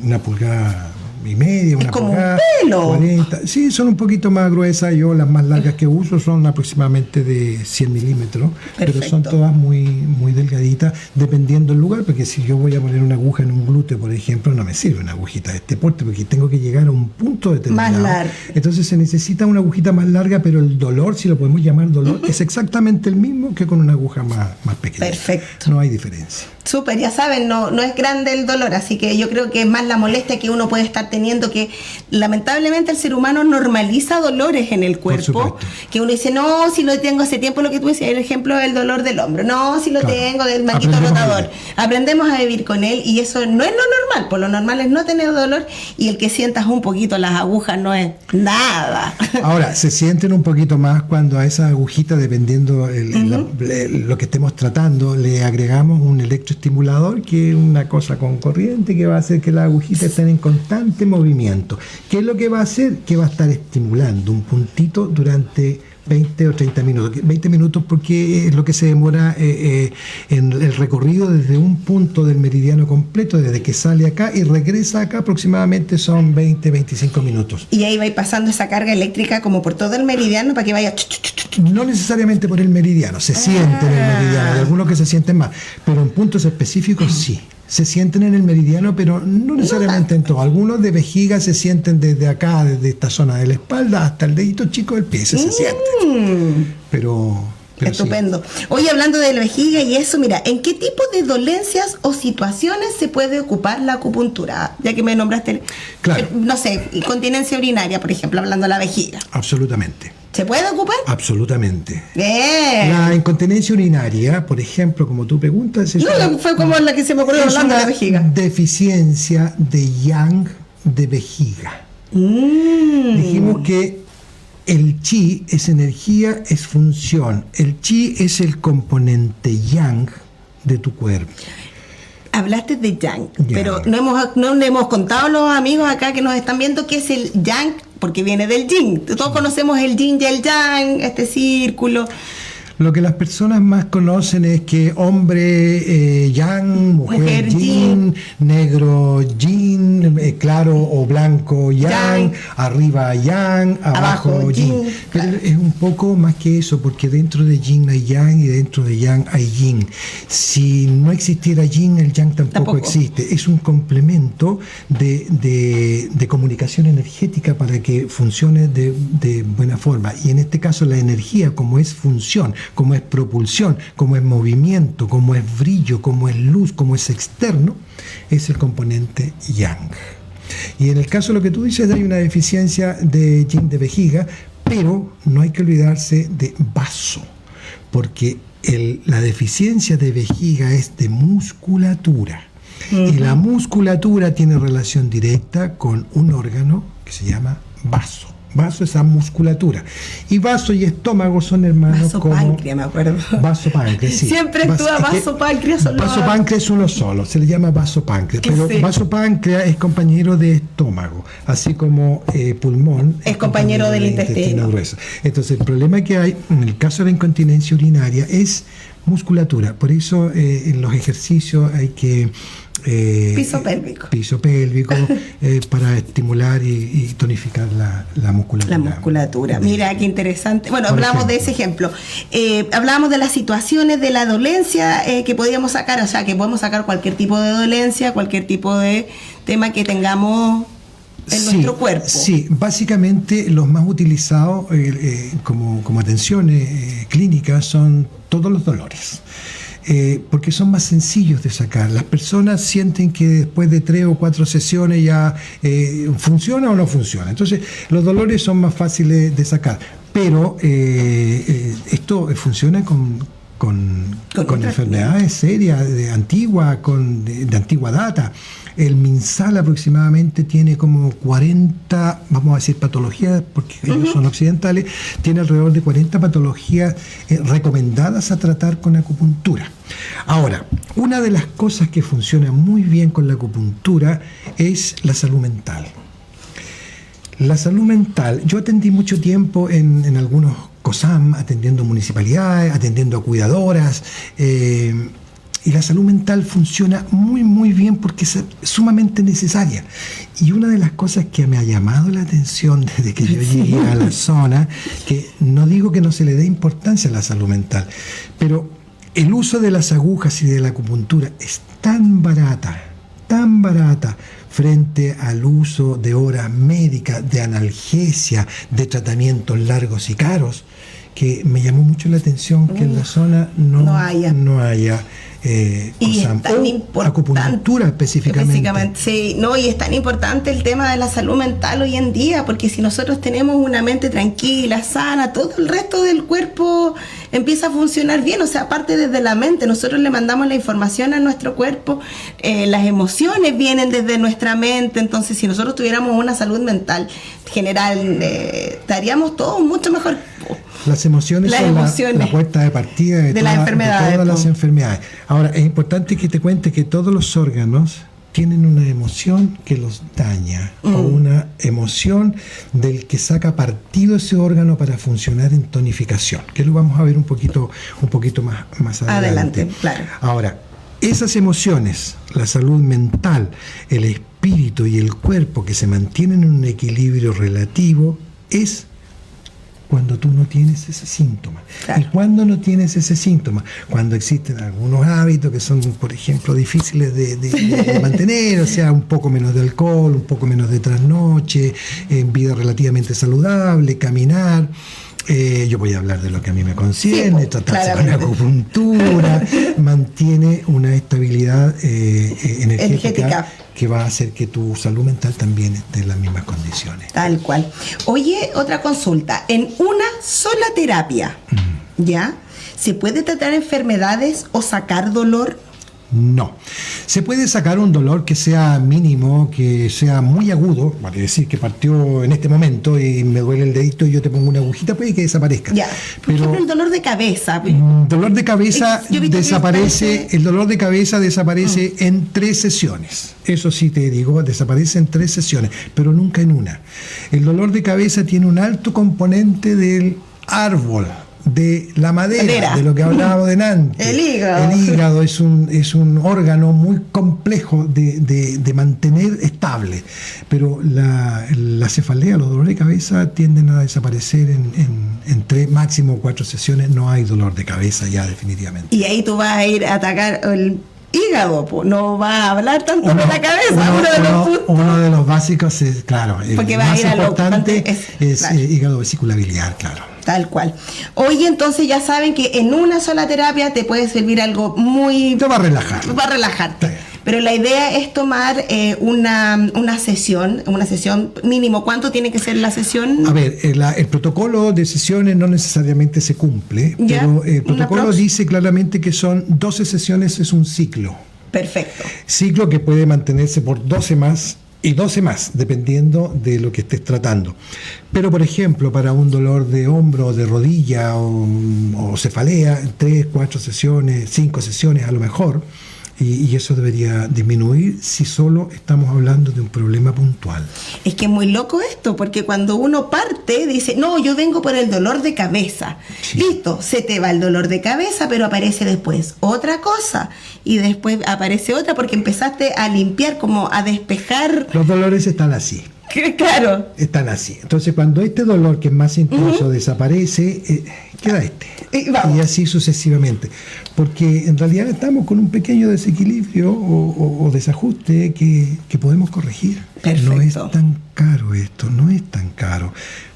una pulgada y media, una pulgada, un pelo. 40. Sí, son un poquito más gruesas. Yo las más largas que uso son aproximadamente de 100 milímetros, pero son todas muy, muy delgaditas, dependiendo del lugar, porque si yo voy a poner una aguja en un glúteo, por ejemplo, no me sirve una agujita de este porte, porque tengo que llegar a un punto determinado. Más largo. Entonces se necesita una agujita más larga, pero el dolor, si lo podemos llamar dolor, es exactamente el mismo que con una aguja más pequeña. Perfecto. No hay diferencia. Súper, ya saben, no es grande el dolor, así que yo creo que es más la molestia que uno puede estar teniendo, que lamentablemente el ser humano normaliza dolores en el cuerpo, que uno dice, no, si lo tengo hace tiempo, lo que tú decías, el ejemplo del dolor del hombro, no, si lo tengo del manguito rotador, aprendemos a vivir con él y eso no es lo normal, por lo normal es no tener dolor y el que sientas un poquito las agujas no es nada. Ahora, se sienten un poquito más cuando a esa agujita, dependiendo lo que estemos tratando, le agregamos un electroestimulador, que es una cosa con corriente que va a hacer que las agujitas estén en constante movimiento. ¿Qué es lo que va a hacer? Que va a estar estimulando un puntito durante 20 o 30 minutos. 20 minutos porque es lo que se demora en el recorrido desde un punto del meridiano completo, desde que sale acá y regresa acá, aproximadamente son 20-25 minutos. Y ahí va pasando esa carga eléctrica como por todo el meridiano para que vaya... No necesariamente por el meridiano, se siente en el meridiano, hay algunos que se sienten más, pero en puntos específicos sí. Se sienten en el meridiano, pero no necesariamente en todo. Algunos de vejiga se sienten desde acá, desde esta zona de la espalda hasta el dedito chico del pie, se sienten. Pero estupendo. Sí. Oye, hablando de la vejiga y eso, mira, ¿en qué tipo de dolencias o situaciones se puede ocupar la acupuntura? Ya que me nombraste, claro. No sé, incontinencia urinaria, por ejemplo, hablando de la vejiga. Absolutamente. ¿Se puede ocupar? Absolutamente. Bien. La incontinencia urinaria, por ejemplo, como tú preguntas... fue como la que se me ocurrió hablando de la vejiga. Deficiencia de yang de vejiga. Dijimos que el chi es energía, es función. El chi es el componente yang de tu cuerpo. Hablaste de yang, pero no le hemos contado a los amigos acá que nos están viendo qué es el yang, porque viene del yin. Todos conocemos el yin y el yang, este círculo. Lo que las personas más conocen es que hombre yang, mujer yin, negro yin, claro o blanco yang, arriba yang, abajo yin. Pero es un poco más que eso, porque dentro de yin hay yang y dentro de yang hay yin. Si no existiera yin, el yang tampoco existe. Es un complemento de comunicación energética para que funcione de buena forma. Y en este caso la energía, como es función, como es propulsión, como es movimiento, como es brillo, como es luz, como es externo, es el componente yang. Y en el caso de lo que tú dices, hay una deficiencia de yin de vejiga, pero no hay que olvidarse de vaso, porque la deficiencia de vejiga es de musculatura. Y la musculatura tiene relación directa con un órgano que se llama vaso. Vaso es esa musculatura. Y vaso y estómago son hermanos. Vaso como páncreas, me acuerdo. Vaso páncreas, sí. Siempre actúa vaso páncreas. Vaso páncreas es uno solo, se le llama vaso páncreas. Pero sí. Vaso páncreas es compañero de estómago, así como pulmón es compañero del intestino grueso. Entonces, el problema que hay en el caso de la incontinencia urinaria es musculatura. Por eso en los ejercicios hay que piso pélvico para estimular y tonificar la musculatura. La musculatura. Mira, qué interesante. Bueno, hablamos de ese ejemplo. Hablamos de las situaciones de la dolencia que podíamos sacar, o sea, que podemos sacar cualquier tipo de dolencia, cualquier tipo de tema que tengamos en nuestro cuerpo. Sí, básicamente los más utilizados como atenciones clínicas son todos los dolores. Porque son más sencillos de sacar. Las personas sienten que después de 3 o 4 sesiones ya funciona o no funciona. Entonces, los dolores son más fáciles de sacar. Pero esto funciona con enfermedades serias, de antigua data. El MinSal aproximadamente tiene como 40, vamos a decir patologías, porque ellos son occidentales, tiene alrededor de 40 patologías recomendadas a tratar con acupuntura. Ahora, una de las cosas que funciona muy bien con la acupuntura es la salud mental. La salud mental, yo atendí mucho tiempo en algunos COSAM, atendiendo municipalidades, atendiendo a cuidadoras, y la salud mental funciona muy muy bien porque es sumamente necesaria. Y una de las cosas que me ha llamado la atención desde que yo llegué a la zona, que no digo que no se le dé importancia a la salud mental, pero el uso de las agujas y de la acupuntura es tan barata frente al uso de horas médicas, de analgesia, de tratamientos largos y caros, que me llamó mucho la atención que en la zona no haya y es tan importante, acupuntura específicamente. Sí, no, y es tan importante el tema de la salud mental hoy en día, porque si nosotros tenemos una mente tranquila, sana, todo el resto del cuerpo empieza a funcionar bien. O sea, aparte desde la mente, nosotros le mandamos la información a nuestro cuerpo, las emociones vienen desde nuestra mente. Entonces, si nosotros tuviéramos una salud mental general, estaríamos todos mucho mejor. Las emociones son la puerta de partida de todas las enfermedades. Ahora, es importante que te cuente que todos los órganos tienen una emoción que los daña, o una emoción del que saca partido ese órgano para funcionar en tonificación, que lo vamos a ver un poquito más adelante. Claro. Ahora, esas emociones, la salud mental, el espíritu y el cuerpo que se mantienen en un equilibrio relativo, es cuando tú no tienes ese síntoma. Claro. ¿Y cuando no tienes ese síntoma? Cuando existen algunos hábitos que son, por ejemplo, difíciles de mantener, o sea, un poco menos de alcohol, un poco menos de trasnoche, vida relativamente saludable, caminar. Yo voy a hablar de lo que a mí me concierne, tratarse con acupuntura, mantiene una estabilidad energética que va a hacer que tu salud mental también esté en las mismas condiciones. Tal cual. Oye, otra consulta. En una sola terapia, ¿ya? ¿Se puede tratar enfermedades o sacar dolor? No. Se puede sacar un dolor que sea mínimo, que sea muy agudo, vale decir que partió en este momento y me duele el dedito y yo te pongo una agujita, puede que desaparezca. Ya. Por ejemplo, el dolor de cabeza. Dolor de cabeza desaparece, el dolor de cabeza desaparece en 3 sesiones. Eso sí te digo, desaparece en 3 sesiones, pero nunca en una. El dolor de cabeza tiene un alto componente del árbol, de la madera, de lo que hablábamos delante. El hígado. El hígado es un órgano muy complejo de mantener estable, pero la cefalea, los dolores de cabeza tienden a desaparecer en 3, máximo 4 sesiones. No hay dolor de cabeza ya definitivamente. Y ahí tú vas a ir a atacar el hígado, no va a hablar tanto de la cabeza. Uno de los básicos es, claro, porque el va más a ir importante es claro. Hígado vesícula biliar, claro. Tal cual. Oye, entonces ya saben que en una sola terapia te puede servir algo muy... Te va a relajar. Va a relajarte. Sí. pero la idea es tomar una sesión mínimo. ¿Cuánto tiene que ser la sesión? A ver, el protocolo de sesiones no necesariamente se cumple, ¿Ya? pero el protocolo ¿Una dice claramente que son 12 sesiones, es un ciclo. Perfecto. Ciclo que puede mantenerse por 12 más y 12 más, dependiendo de lo que estés tratando. Pero, por ejemplo, para un dolor de hombro, de rodilla o cefalea, 3, 4 sesiones, 5 sesiones a lo mejor, y eso debería disminuir si solo estamos hablando de un problema puntual. Es que es muy loco esto, porque cuando uno parte, dice, no, yo vengo por el dolor de cabeza. Sí. Listo, se te va el dolor de cabeza, pero aparece después otra cosa, y después aparece otra, porque empezaste a limpiar, como a despejar. Los dolores están así. Claro. Están así. Entonces, cuando este dolor que es más intenso desaparece, queda este. Vamos. Y así sucesivamente. Porque en realidad estamos con un pequeño desequilibrio o desajuste que podemos corregir. Perfecto. No es tan caro esto, no es tan caro.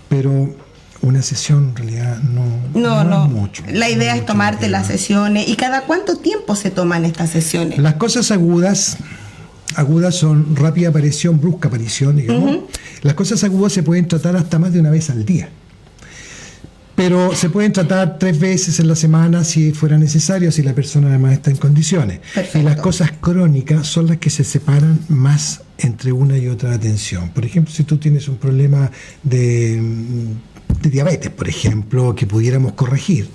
Pero una sesión en realidad no es mucho. La idea no es tomarte mucho. las sesiones. ¿Y cada cuánto tiempo se toman estas sesiones? Las cosas agudas son rápida aparición, brusca aparición, digamos. Las cosas agudas se pueden tratar hasta más de una vez al día. Pero se pueden tratar 3 veces en la semana si fuera necesario, si la persona además está en condiciones. Perfecto. Y las cosas crónicas son las que se separan más entre una y otra atención. Por ejemplo, si tú tienes un problema de diabetes, por ejemplo, que pudiéramos corregir,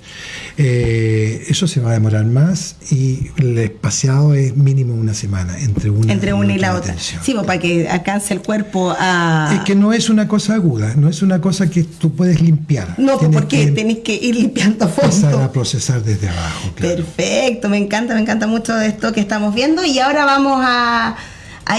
eso se va a demorar más y el espaciado es mínimo una semana entre una y la otra. atención. Sí, pues, para que alcance el cuerpo a... Es que no es una cosa aguda, no es una cosa que tú puedes limpiar. No, pues, Tienes porque que tenés que ir limpiando a empezar fondo. a procesar desde abajo. Claro. Perfecto, me encanta mucho de esto que estamos viendo, y ahora vamos a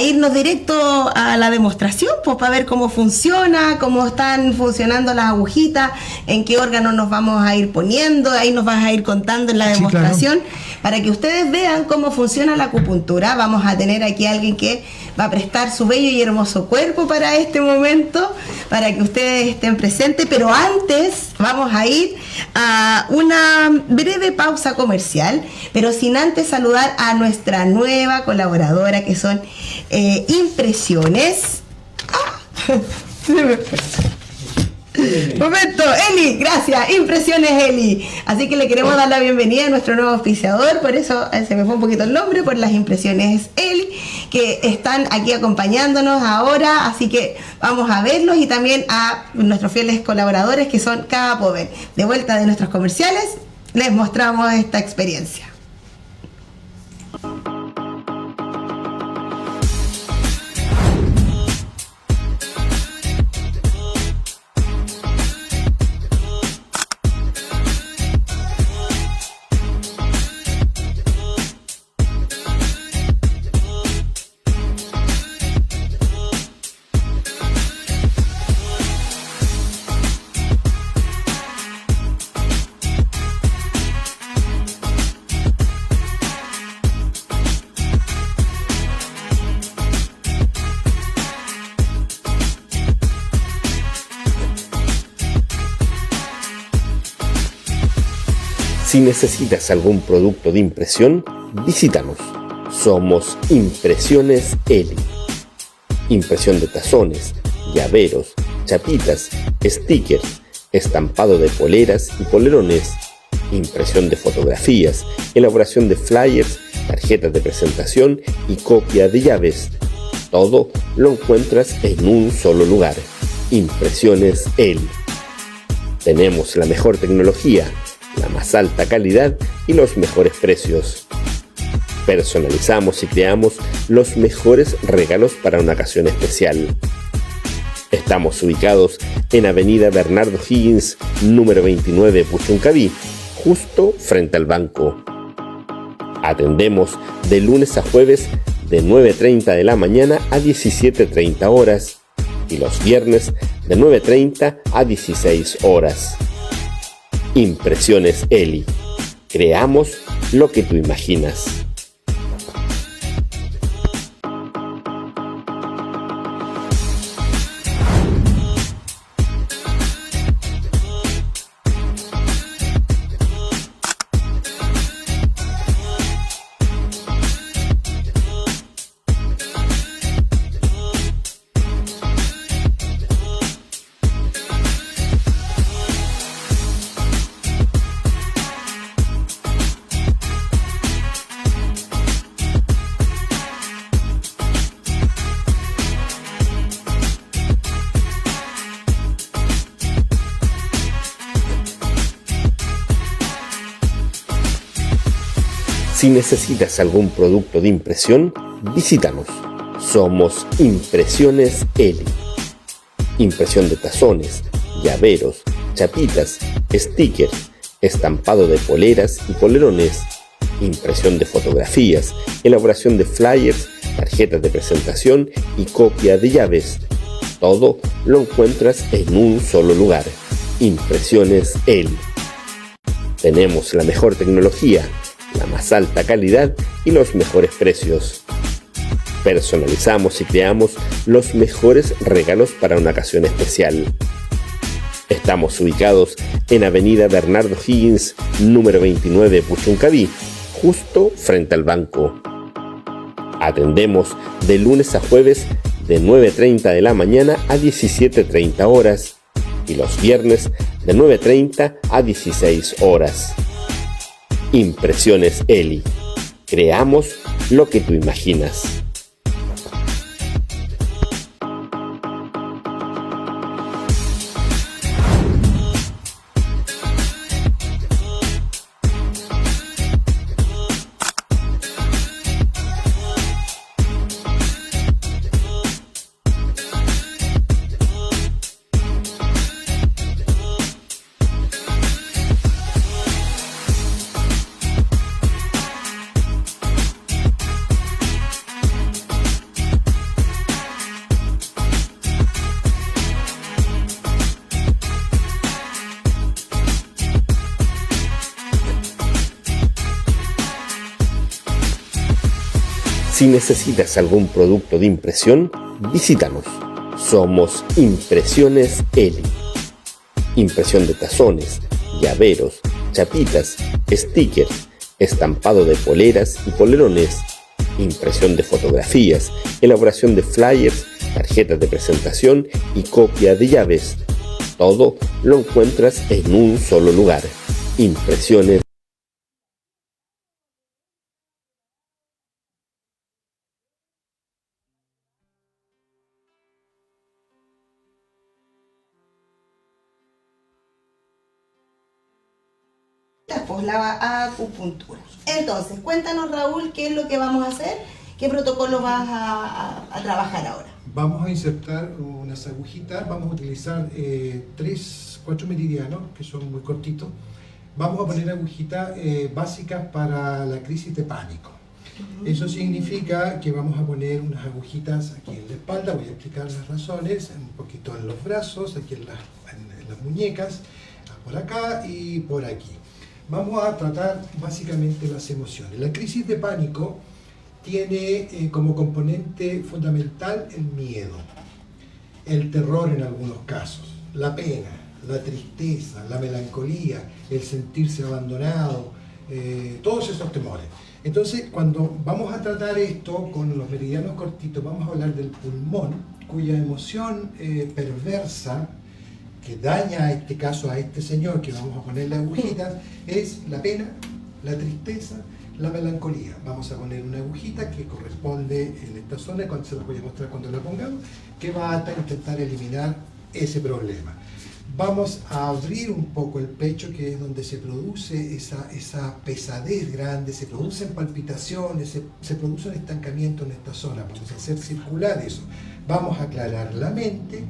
irnos directo a la demostración, pues para ver cómo funciona, cómo están funcionando las agujitas, en qué órganos nos vamos a ir poniendo, ahí nos vas a ir contando en la Sí, demostración, para que ustedes vean cómo funciona la acupuntura. Vamos a tener aquí a alguien que va a prestar su bello y hermoso cuerpo para este momento, para que ustedes estén presentes, pero antes vamos a ir a una breve pausa comercial, pero sin antes saludar a nuestra nueva colaboradora, que son Impresiones. Momento, Eli, gracias, Impresiones Eli. Así que le queremos dar la bienvenida a nuestro nuevo auspiciador, por eso se me fue un poquito el nombre, por las Impresiones Eli, que están aquí acompañándonos ahora, así que vamos a verlos, y también a nuestros fieles colaboradores, que son Capover. De vuelta de nuestros comerciales, les mostramos esta experiencia. Si necesitas algún producto de impresión, visítanos. Somos Impresiones Eli. Impresión de tazones, llaveros, chapitas, stickers, estampado de poleras y polerones, impresión de fotografías, elaboración de flyers, tarjetas de presentación y copia de llaves. Todo lo encuentras en un solo lugar. Impresiones Eli. Tenemos la mejor tecnología, la más alta calidad y los mejores precios. Personalizamos y creamos los mejores regalos para una ocasión especial. Estamos ubicados en Avenida Bernardo Higgins, número 29, Puchuncaví, justo frente al banco. Atendemos de lunes a jueves de 9:30 de la mañana a 17:30 horas y los viernes de 9:30 a 16 horas. Impresiones Eli. Creamos lo que tú imaginas. Si necesitas algún producto de impresión, visítanos. Somos Impresiones Eli. Impresión de tazones, llaveros, chapitas, stickers, estampado de poleras y polerones, impresión de fotografías, elaboración de flyers, tarjetas de presentación y copia de llaves. Todo lo encuentras en un solo lugar. Impresiones Eli. Tenemos la mejor tecnología, la más alta calidad y los mejores precios. Personalizamos y creamos los mejores regalos para una ocasión especial. Estamos ubicados en Avenida Bernardo Higgins, número 29, Puchuncaví, justo frente al banco. Atendemos de lunes a jueves de 9:30 de la mañana a 17:30 horas y los viernes de 9:30 a 16 horas. Impresiones Eli. Creamos lo que tú imaginas. Si necesitas algún producto de impresión, visítanos. Somos Impresiones Eli. Impresión de tazones, llaveros, chapitas, stickers, estampado de poleras y polerones, impresión de fotografías, elaboración de flyers, tarjetas de presentación y copia de llaves. Todo lo encuentras en un solo lugar. Impresiones. Pues la acupuntura. Entonces, cuéntanos, Raúl, qué es lo que vamos a hacer, qué protocolo vas a trabajar ahora. Vamos a insertar unas agujitas, vamos a utilizar 4 meridianos, que son muy cortitos. Vamos a poner agujitas básicas para la crisis de pánico. Eso significa que vamos a poner unas agujitas aquí en la espalda, voy a explicar las razones, un poquito en los brazos, aquí en las muñecas, por acá y por aquí. Vamos a tratar básicamente las emociones. La crisis de pánico tiene como componente fundamental el miedo, el terror en algunos casos, la pena, la tristeza, la melancolía, el sentirse abandonado, todos esos temores. Entonces, cuando vamos a tratar esto con los meridianos cortitos, vamos a hablar del pulmón, cuya emoción perversa, que daña en este caso a este señor que vamos a ponerle agujitas, es la pena, la tristeza, la melancolía. Vamos a poner una agujita que corresponde en esta zona, cuando se las voy a mostrar cuando la pongamos, que va a intentar eliminar ese problema. Vamos a abrir un poco el pecho, que es donde se produce esa pesadez grande, se producen palpitaciones, se produce un estancamiento en esta zona. Vamos a hacer circular eso. Vamos a aclarar la mente.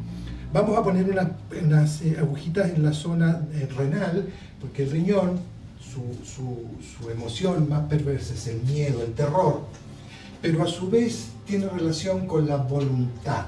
Vamos a poner unas agujitas en la zona renal, porque el riñón, su emoción más perversa es el miedo, el terror, pero a su vez tiene relación con la voluntad.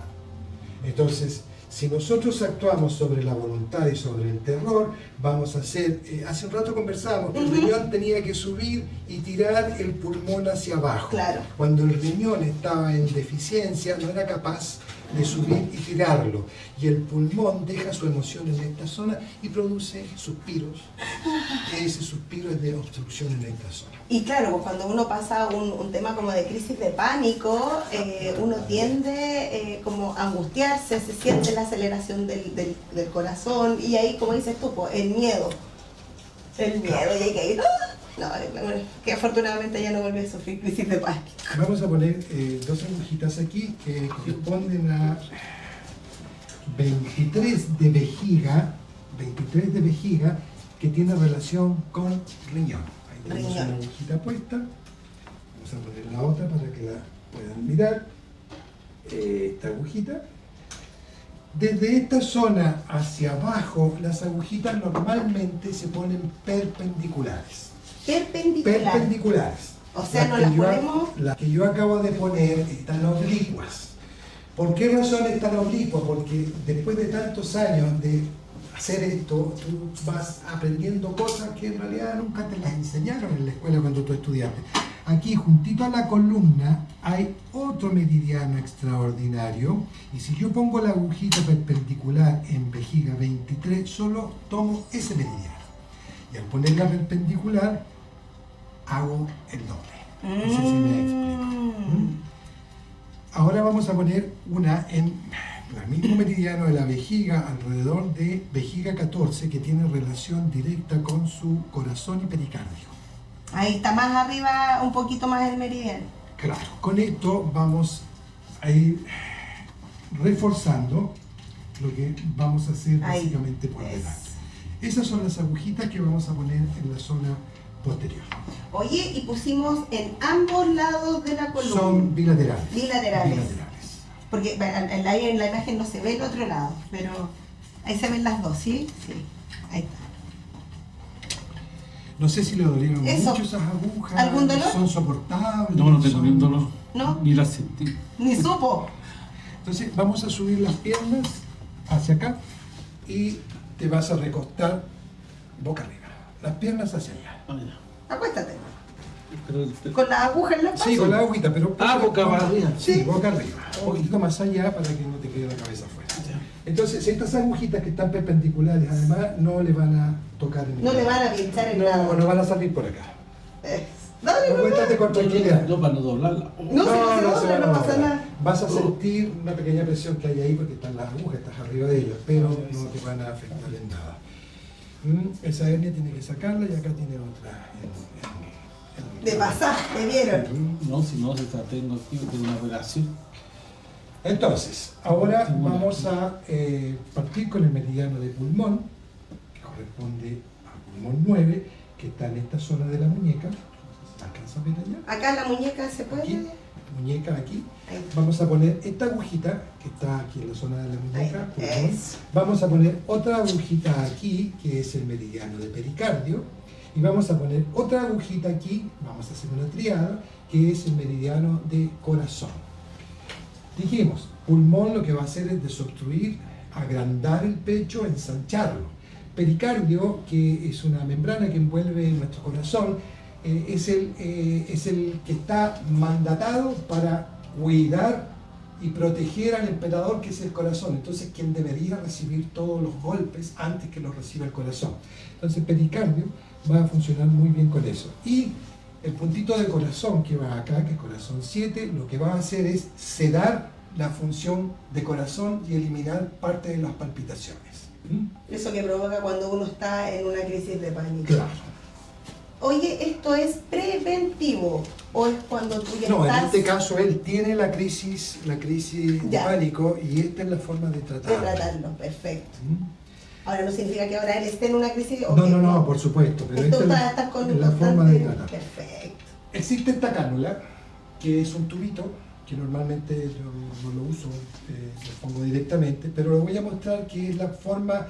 Entonces, si nosotros actuamos sobre la voluntad y sobre el terror, vamos a hacer, hace un rato conversábamos, el riñón tenía que subir y tirar el pulmón hacia abajo. Claro. Cuando el riñón estaba en deficiencia, no era capaz de subir y tirarlo. Y el pulmón deja su emoción en esta zona y produce suspiros. Ese suspiro es de obstrucción en esta zona. Y claro, pues cuando uno pasa un tema como de crisis de pánico, uno tiende como a angustiarse, se siente la aceleración del corazón y ahí, como dices tú, pues, el miedo. El miedo, y hay que ir... No, que afortunadamente ya no vuelve a sufrir crisis de pánico. Vamos a poner 2 agujitas aquí que corresponden a 23 de vejiga que tiene relación con riñón. Ahí tenemos una agujita puesta Vamos a poner la otra para que la puedan mirar. Esta agujita. Desde esta zona hacia abajo, las agujitas normalmente se ponen perpendiculares. Perpendicular. Perpendiculares. O sea, no las ponemos... Las que yo acabo de poner están oblicuas. ¿Por qué razón están oblicuas? Porque después de tantos años de hacer esto, tú vas aprendiendo cosas que en realidad nunca te las enseñaron en la escuela cuando tú estudiaste. Aquí, juntito a la columna, hay otro meridiano extraordinario. Y si yo pongo la agujita perpendicular en vejiga 23, solo tomo ese meridiano. Y al ponerla perpendicular, hago el doble. No sé si me explico. Ahora vamos a poner una en el mismo meridiano de la vejiga, alrededor de vejiga 14, que tiene relación directa con su corazón y pericardio. Ahí está más arriba, un poquito más el meridiano. Claro, con esto vamos a ir reforzando lo que vamos a hacer Ahí. básicamente por delante. Esas son las agujitas que vamos a poner en la zona posterior. Oye, y pusimos en ambos lados de la columna. Son bilaterales. Bilaterales. Bilaterales. Porque ahí en la imagen no se ve el otro lado, pero ahí se ven las dos, ¿sí? Sí, ahí está. No sé si le dolieron Eso. mucho esas agujas. ¿Algún dolor? Son soportables. No, no tengo son- ni un dolor. ¿No? Ni la sentí. Ni supo. Entonces vamos a subir las piernas hacia acá y te vas a recostar boca arriba. Las piernas hacia allá. Ah, ya. Acuéstate. Pero- Con la aguja en la espalda. Sí, con la agüita, pero... boca arriba. Sí, Sí. boca arriba. Un poquito más allá para que no te quede la cabeza afuera. Entonces, estas agujitas que están perpendiculares, además, no le van a tocar en No le van a pinchar en nada. No van a salir por acá. Dale, no, Acuéstate con tranquilidad. No, para no doblarla. No, se van a no pasa mover. nada. Vas a sentir una pequeña presión que hay ahí porque están las agujas, estás arriba de ellas, pero no te van a afectar en nada. Esa hernia tiene que sacarla y acá tiene otra. De pasar, te vieron. No, si no, se está tengo aquí, tengo una operación. Entonces, ahora vamos a partir con el meridiano de pulmón, que corresponde al pulmón 9, que está en esta zona de la muñeca. ¿Alcanza a ver allá? Acá la muñeca se puede. Aquí, muñeca aquí. Ahí. Vamos a poner esta agujita que está aquí en la zona de la muñeca. Ahí, pulmón. eso. Vamos a poner otra agujita aquí, que es el meridiano de pericardio. Y vamos a poner otra agujita aquí, vamos a hacer una triada, que es el meridiano de corazón. Dijimos, pulmón lo que va a hacer es desobstruir, agrandar el pecho, ensancharlo. Pericardio, que es una membrana que envuelve nuestro corazón, es el que está mandatado para cuidar y proteger al emperador, que es el corazón. Entonces, quien debería recibir todos los golpes antes que los reciba el corazón. Entonces, pericardio va a funcionar muy bien con eso. Y el puntito de corazón que va acá, que es corazón 7, lo que va a hacer es sedar la función de corazón y eliminar parte de las palpitaciones. Eso que provoca cuando uno está en una crisis de pánico. Claro. Oye, ¿esto es preventivo o es cuando tú ya No, en estás este caso él tiene la crisis de Ya. pánico y esta es la forma de de tratarlo. tratarlo? Perfecto. ¿Mm? Ahora no significa que ahora él esté en una crisis. o No, que no, por supuesto, pero Esto esta estás con es la forma de constante- tratar. Perfecto. Existe esta cánula, que es un tubito, que normalmente yo no lo uso, lo pongo directamente, pero lo voy a mostrar que es la forma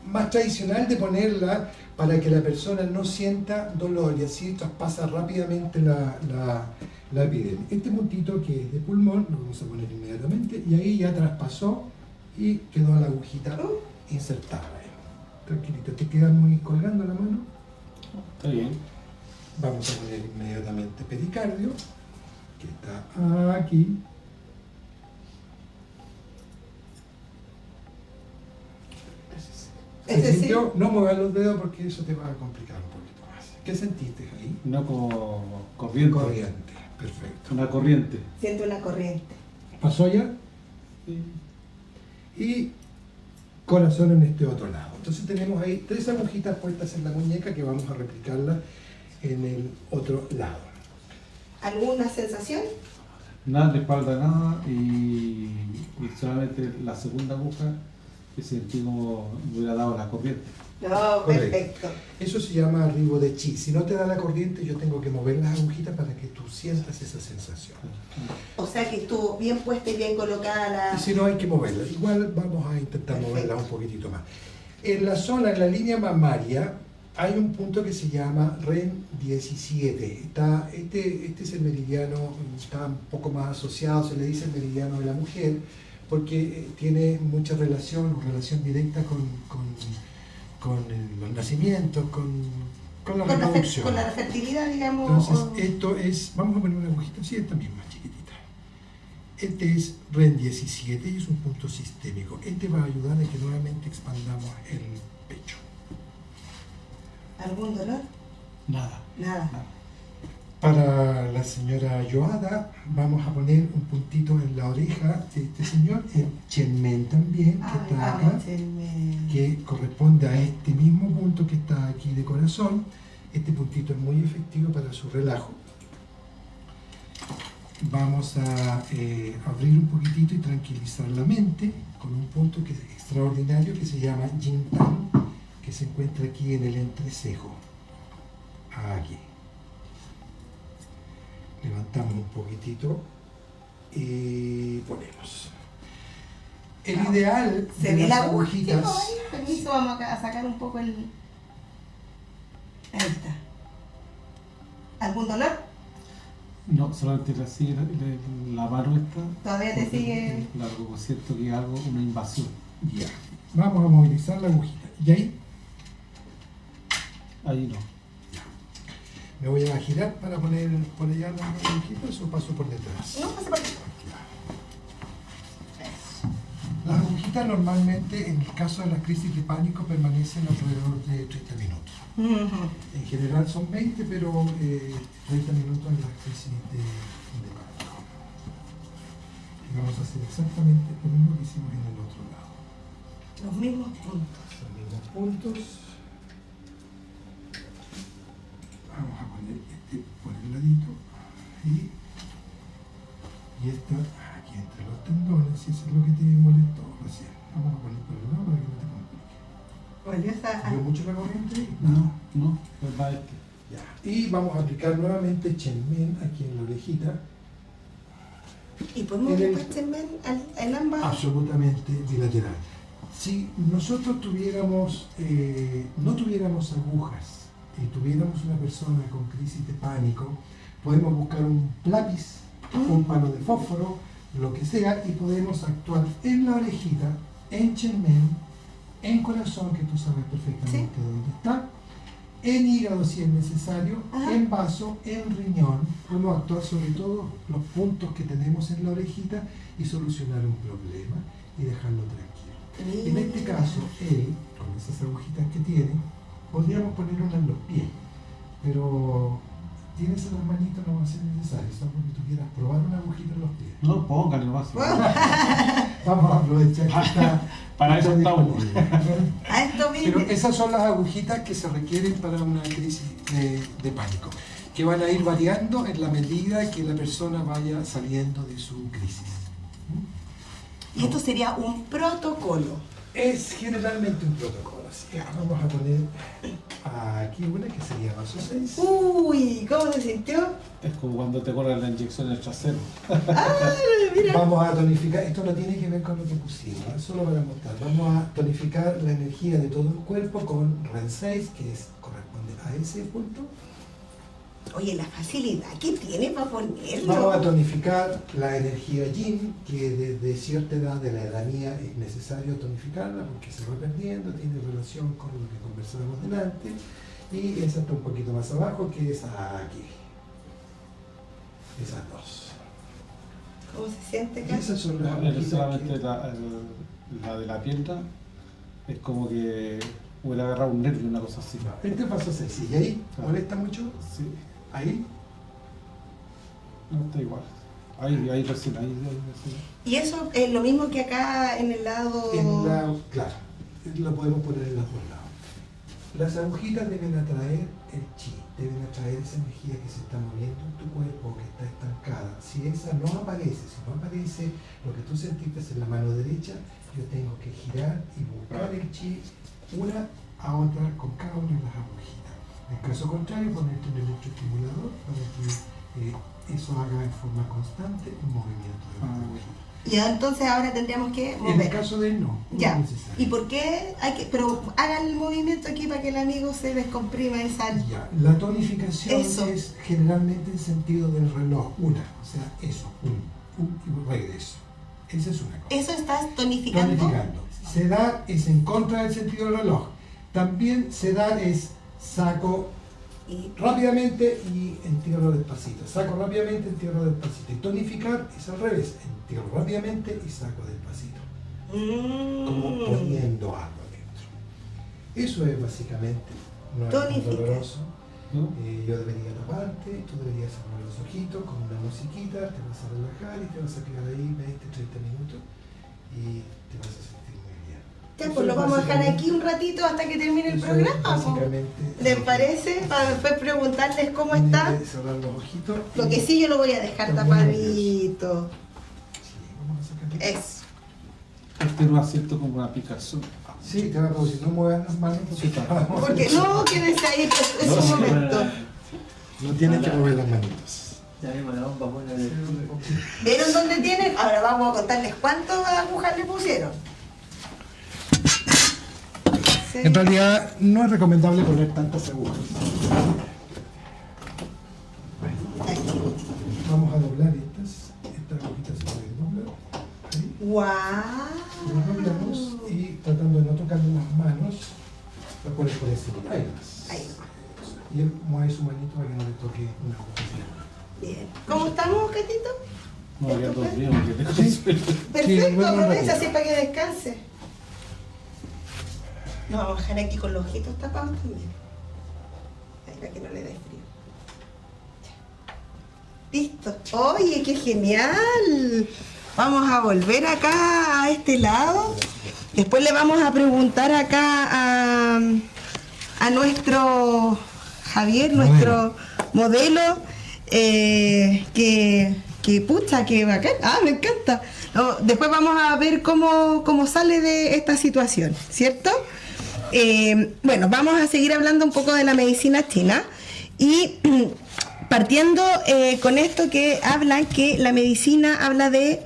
más tradicional de ponerla para que la persona no sienta dolor y así traspasa rápidamente la epidemia. Este puntito que es de pulmón lo vamos a poner inmediatamente y ahí ya traspasó y quedó la agujita insertada. Tranquilito, ¿te queda muy colgando la mano? Está bien. Vamos a poner inmediatamente pericardio, que está aquí. Ese ¿Se sí. sintió? No muevas los dedos porque eso te va a complicar un poquito más. ¿Qué sentiste ahí? Una corriente. Corriente, perfecto. Una corriente. Siento una corriente. ¿Pasó ya? Y corazón en este otro lado. Entonces tenemos ahí 3 agujitas puestas en la muñeca que vamos a replicarla en el otro lado. ¿Alguna sensación? Nada de espalda, nada. Y solamente la segunda aguja que sentí como me hubiera dado la corriente. No, Correcto. perfecto. Eso se llama arribo de chi. Si no te da la corriente, yo tengo que mover las agujitas para que tú sientas esa sensación. O sea que estuvo bien puesta y bien colocada Y si no, hay que moverla. Igual vamos a intentar Perfecto. moverla un poquitito más. En la zona, en la línea mamaria, hay un punto que se llama REN 17. Este es el meridiano, está un poco más asociado, se le dice el meridiano de la mujer, porque tiene mucha relación directa con los nacimientos, con la reproducción. con la fertilidad, digamos. Entonces, esto es, vamos a poner una agujita así, esta misma chiquitita. Este es REN 17 y es un punto sistémico. Este va a ayudar a que nuevamente expandamos el pecho. ¿Algún dolor? Nada. Nada. Para la señora Yoada, vamos a poner un puntito en la oreja de este señor, en Chenmen también, que está acá, que corresponde a este mismo punto que está aquí de corazón. Este puntito es muy efectivo para su relajo. Vamos a abrir un poquitito y tranquilizar la mente con un punto que es extraordinario que se llama Yin Tan, que se encuentra aquí en el entrecejo. Aquí. Levantamos un poquitito y ponemos. El ideal ¿Se de ve las la agujita? agujitas. Permiso, vamos a sacar un poco el... Ahí está. ¿Algún dolor? No, solamente la mano esta. ¿Todavía te sigue? Claro, como siento que es algo, una invasión. Ya. Vamos a movilizar la agujita. ¿Y ahí? Ahí no. Me voy a girar para poner por allá las agujitas o paso por detrás. No, pasa por aquí. Las agujitas normalmente, en el caso de las crisis de pánico, permanecen alrededor de 30 minutos. Ujú. En general son 20, pero 30 minutos en las crisis de pánico. Y vamos a hacer exactamente lo mismo que hicimos en el otro lado. Los mismos puntos. Los mismos puntos. Vamos a poner este por el ladito y esta aquí entre los tendones, y eso es lo que te molestó recién. Vamos a poner por el lado para que no te complique. Volvió a... ¿Vio mucho la corriente ahí? No, pues va este. Ya. Y vamos a aplicar nuevamente Chenmen aquí en la orejita. ¿Y podemos En el- buscar Chenmen en ambas? Absolutamente bilateral. Si nosotros tuviéramos, no tuviéramos agujas y tuviéramos una persona con crisis de pánico, podemos buscar un lápiz, un palo de fósforo, lo que sea, y podemos actuar en la orejita, en Chenmen, en corazón, que tú sabes perfectamente dónde está, en hígado si es necesario, Ajá. en vaso, en riñón. Podemos actuar sobre todo los puntos que tenemos en la orejita y solucionar un problema y dejarlo tranquilo. En este caso, él, con esas agujitas que tiene, podríamos poner una en los pies, pero tienes en las manitos, no va a ser necesario, salvo que tú quieras probar una agujita en los pies. No, póngale nomás. Vamos a aprovechar que está. Para eso está estamos. disponible. A esto Pero viene. esas son las agujitas que se requieren para una crisis de pánico, que van a ir variando en la medida que la persona vaya saliendo de su crisis. Y esto sería un protocolo. Es generalmente un protocolo, así que vamos a poner aquí una que sería vaso 6. Uy, ¿cómo se sintió? Es como cuando te corren la inyección en el trasero. Ah, mira. Vamos a tonificar, esto no tiene que ver con lo que pusimos, es solo para mostrar. Vamos a tonificar la energía de todo el cuerpo con REN 6, que corresponde a ese punto. Oye, la facilidad que tiene para ponerlo. Vamos a tonificar la energía yin, que desde cierta edad de la edad mía es necesario tonificarla porque se va perdiendo, tiene relación con lo que conversábamos delante, y esa está un poquito más abajo, que es aquí. Esas dos. ¿Cómo se siente acá? Esas son las No, agujitas solamente que- la de la pierna es como que hubiera agarrado un nervio, una cosa así. Este paso 6, ¿y ahí? Claro. ¿Molesta mucho? Sí, Ahí. no está igual. Ahí recién, ahí recién. Y eso es lo mismo que acá en el lado... Claro, lo podemos poner en los dos lados. Las agujitas deben atraer el chi, deben atraer esa energía que se está moviendo en tu cuerpo, que está estancada. Si esa no aparece, lo que tú sentiste en la mano derecha, yo tengo que girar y buscar el chi una a otra con cada una de las agujitas. En caso contrario, ponerte un electroestimulador para que eso haga en forma constante un movimiento de la agujita. Ya, entonces ahora tendríamos que mover. En el caso de él no Ya. es necesario. ¿Y por qué hay que...? Pero hagan el movimiento aquí para que el amigo se descomprima esa... Ya, la tonificación Eso. es generalmente en sentido del reloj, o sea, eso, y regreso. Esa es una cosa. ¿Eso estás tonificando? Tonificando. Sedar es en contra del sentido del reloj. También sedar es saco Y- rápidamente y entierro despacito. Saco rápidamente, entierro despacito. Y tonificar es al revés, entierro rápidamente y saco despacito. Como poniendo algo dentro. Eso es básicamente, no es tan Tonificar. doloroso. ¿No? Yo debería taparte, tú deberías cerrar los ojitos con una musiquita, te vas a relajar y te vas a quedar ahí 20, 30 minutos y te vas a sentir muy bien. Ya, Eso pues lo es vamos a dejar básicamente- aquí un ratito hasta que termine el eso es programa. ¿Po? básicamente ¿Les lo que- parece? Para después preguntarles cómo Tienes está. que cerrar los ojitos. Lo que sí yo lo voy a dejar Está muy tapadito. Sí, vamos a sacar. Eso. Este no acierto como una picazón. Sí, te va a producir, no muevas las manos porque Sí, te vamos a- Porque no, quédense ahí, es No, un sí, momento. No tienes que mover las manitos. Ya vimos la bomba buena de... ¿Vieron dónde tienen? Ahora vamos a contarles cuántas agujas le pusieron. Sí. En realidad no es recomendable poner tantas agujas. Aquí. Vamos a doblar estas agujitas se pueden doblar. Ahí. ¡Guau! Las doblamos y tratando de no tocarle las manos, lo pones por encima. Ahí más. Ahí. Y él mueve su manito para que no le toque una aguja. Bien. ¿Cómo estamos, Catito? No, ya ¿Estupendo? dormimos, que te Sí. Perfecto, bueno, aprovecha ratito. así para que descanse. Nos vamos a dejar aquí con los ojitos tapados también. Ahí para que no le dé frío. Ya. Listo. Oye, qué genial. Vamos a volver acá a este lado. Después le vamos a preguntar acá a nuestro Javier, nuestro modelo, que pucha, que bacán. Ah, me encanta. No, después vamos a ver cómo sale de esta situación, ¿cierto? Bueno, vamos a seguir hablando un poco de la medicina china y partiendo con esto que hablan, que la medicina habla de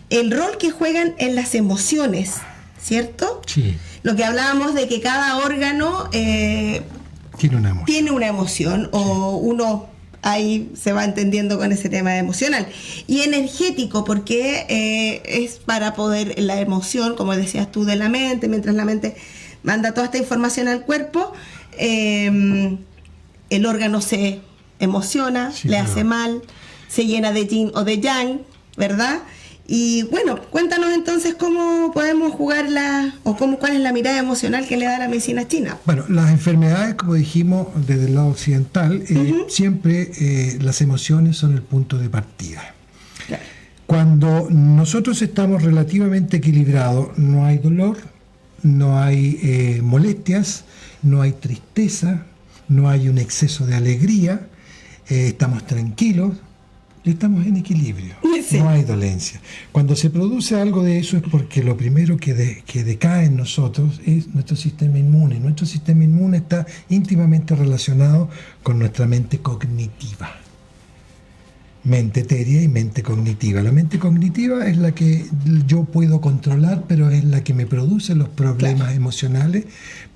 el rol que juegan en las emociones, ¿cierto? Sí, Lo que hablábamos de que cada órgano tiene una emoción. tiene una emoción o uno ahí se va entendiendo con ese tema emocional. Y energético, porque es para poder la emoción, como decías tú, de la mente, mientras la mente manda toda esta información al cuerpo, el órgano se emociona, Sí, le claro. hace mal, se llena de yin o de yang, ¿verdad? Y bueno, cuéntanos entonces cómo podemos cuál es la mirada emocional que le da la medicina china. Bueno, las enfermedades, como dijimos desde el lado occidental, siempre las emociones son el punto de partida. Claro. Cuando nosotros estamos relativamente equilibrados, no hay dolor, no hay molestias, no hay tristeza, no hay un exceso de alegría, estamos tranquilos, estamos en equilibrio, Sí. no hay dolencia. Cuando se produce algo de eso es porque lo primero que decae en nosotros es nuestro sistema inmune. Nuestro sistema inmune está íntimamente relacionado con nuestra mente cognitiva. Mente etérea y mente cognitiva. La mente cognitiva es la que yo puedo controlar, pero es la que me produce los problemas emocionales,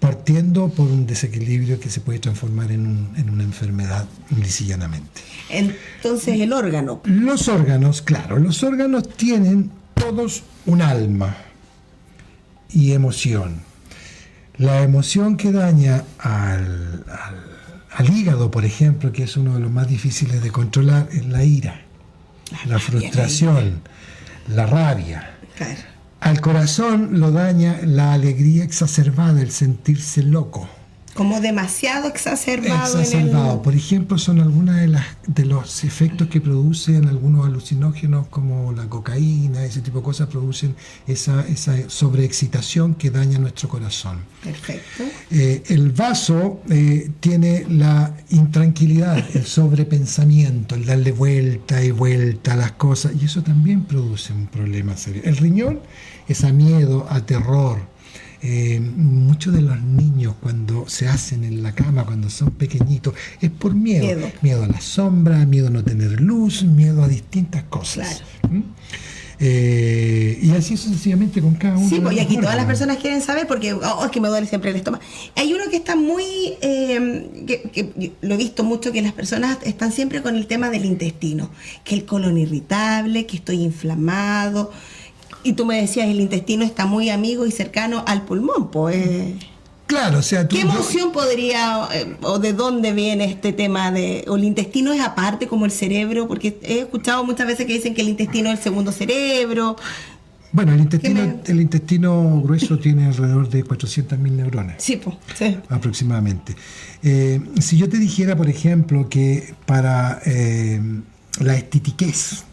partiendo por un desequilibrio que se puede transformar en una enfermedad lisa y llanamente. Entonces el órgano. Los órganos, claro, los órganos tienen todos un alma y emoción. La emoción que daña al hígado, por ejemplo, que es uno de los más difíciles de controlar, es la ira, la frustración, la rabia. Claro. Al corazón lo daña la alegría exacerbada, el sentirse loco. Como demasiado exacerbado. Exacerbado. Por ejemplo, son algunos de los efectos que producen algunos alucinógenos como la cocaína, ese tipo de cosas producen esa sobreexcitación que daña nuestro corazón. Perfecto. El vaso tiene la intranquilidad, el sobrepensamiento, el darle vuelta y vuelta a las cosas, y eso también produce un problema serio. El riñón es a miedo, a terror. Muchos de los niños cuando se hacen en la cama, cuando son pequeñitos, es por miedo. Miedo a la sombra, miedo a no tener luz, miedo a distintas cosas. Claro. Y así sucesivamente con cada uno. Sí, pues y aquí todas las órganos. personas quieren saber porque es que me duele siempre el estómago. Hay uno que está muy, que lo he visto mucho, que las personas están siempre con el tema del intestino, que el colon irritable, que estoy inflamado. Y tú me decías, el intestino está muy amigo y cercano al pulmón, pues. Claro, o sea, ¿Qué emoción podría, o de dónde viene este tema de, o el intestino es aparte como el cerebro? Porque he escuchado muchas veces que dicen que el intestino es el segundo cerebro. Bueno, el intestino grueso tiene alrededor de 400.000 neuronas. Sí, pues, sí. Aproximadamente. Si yo te dijera, por ejemplo, que para la estitiquez,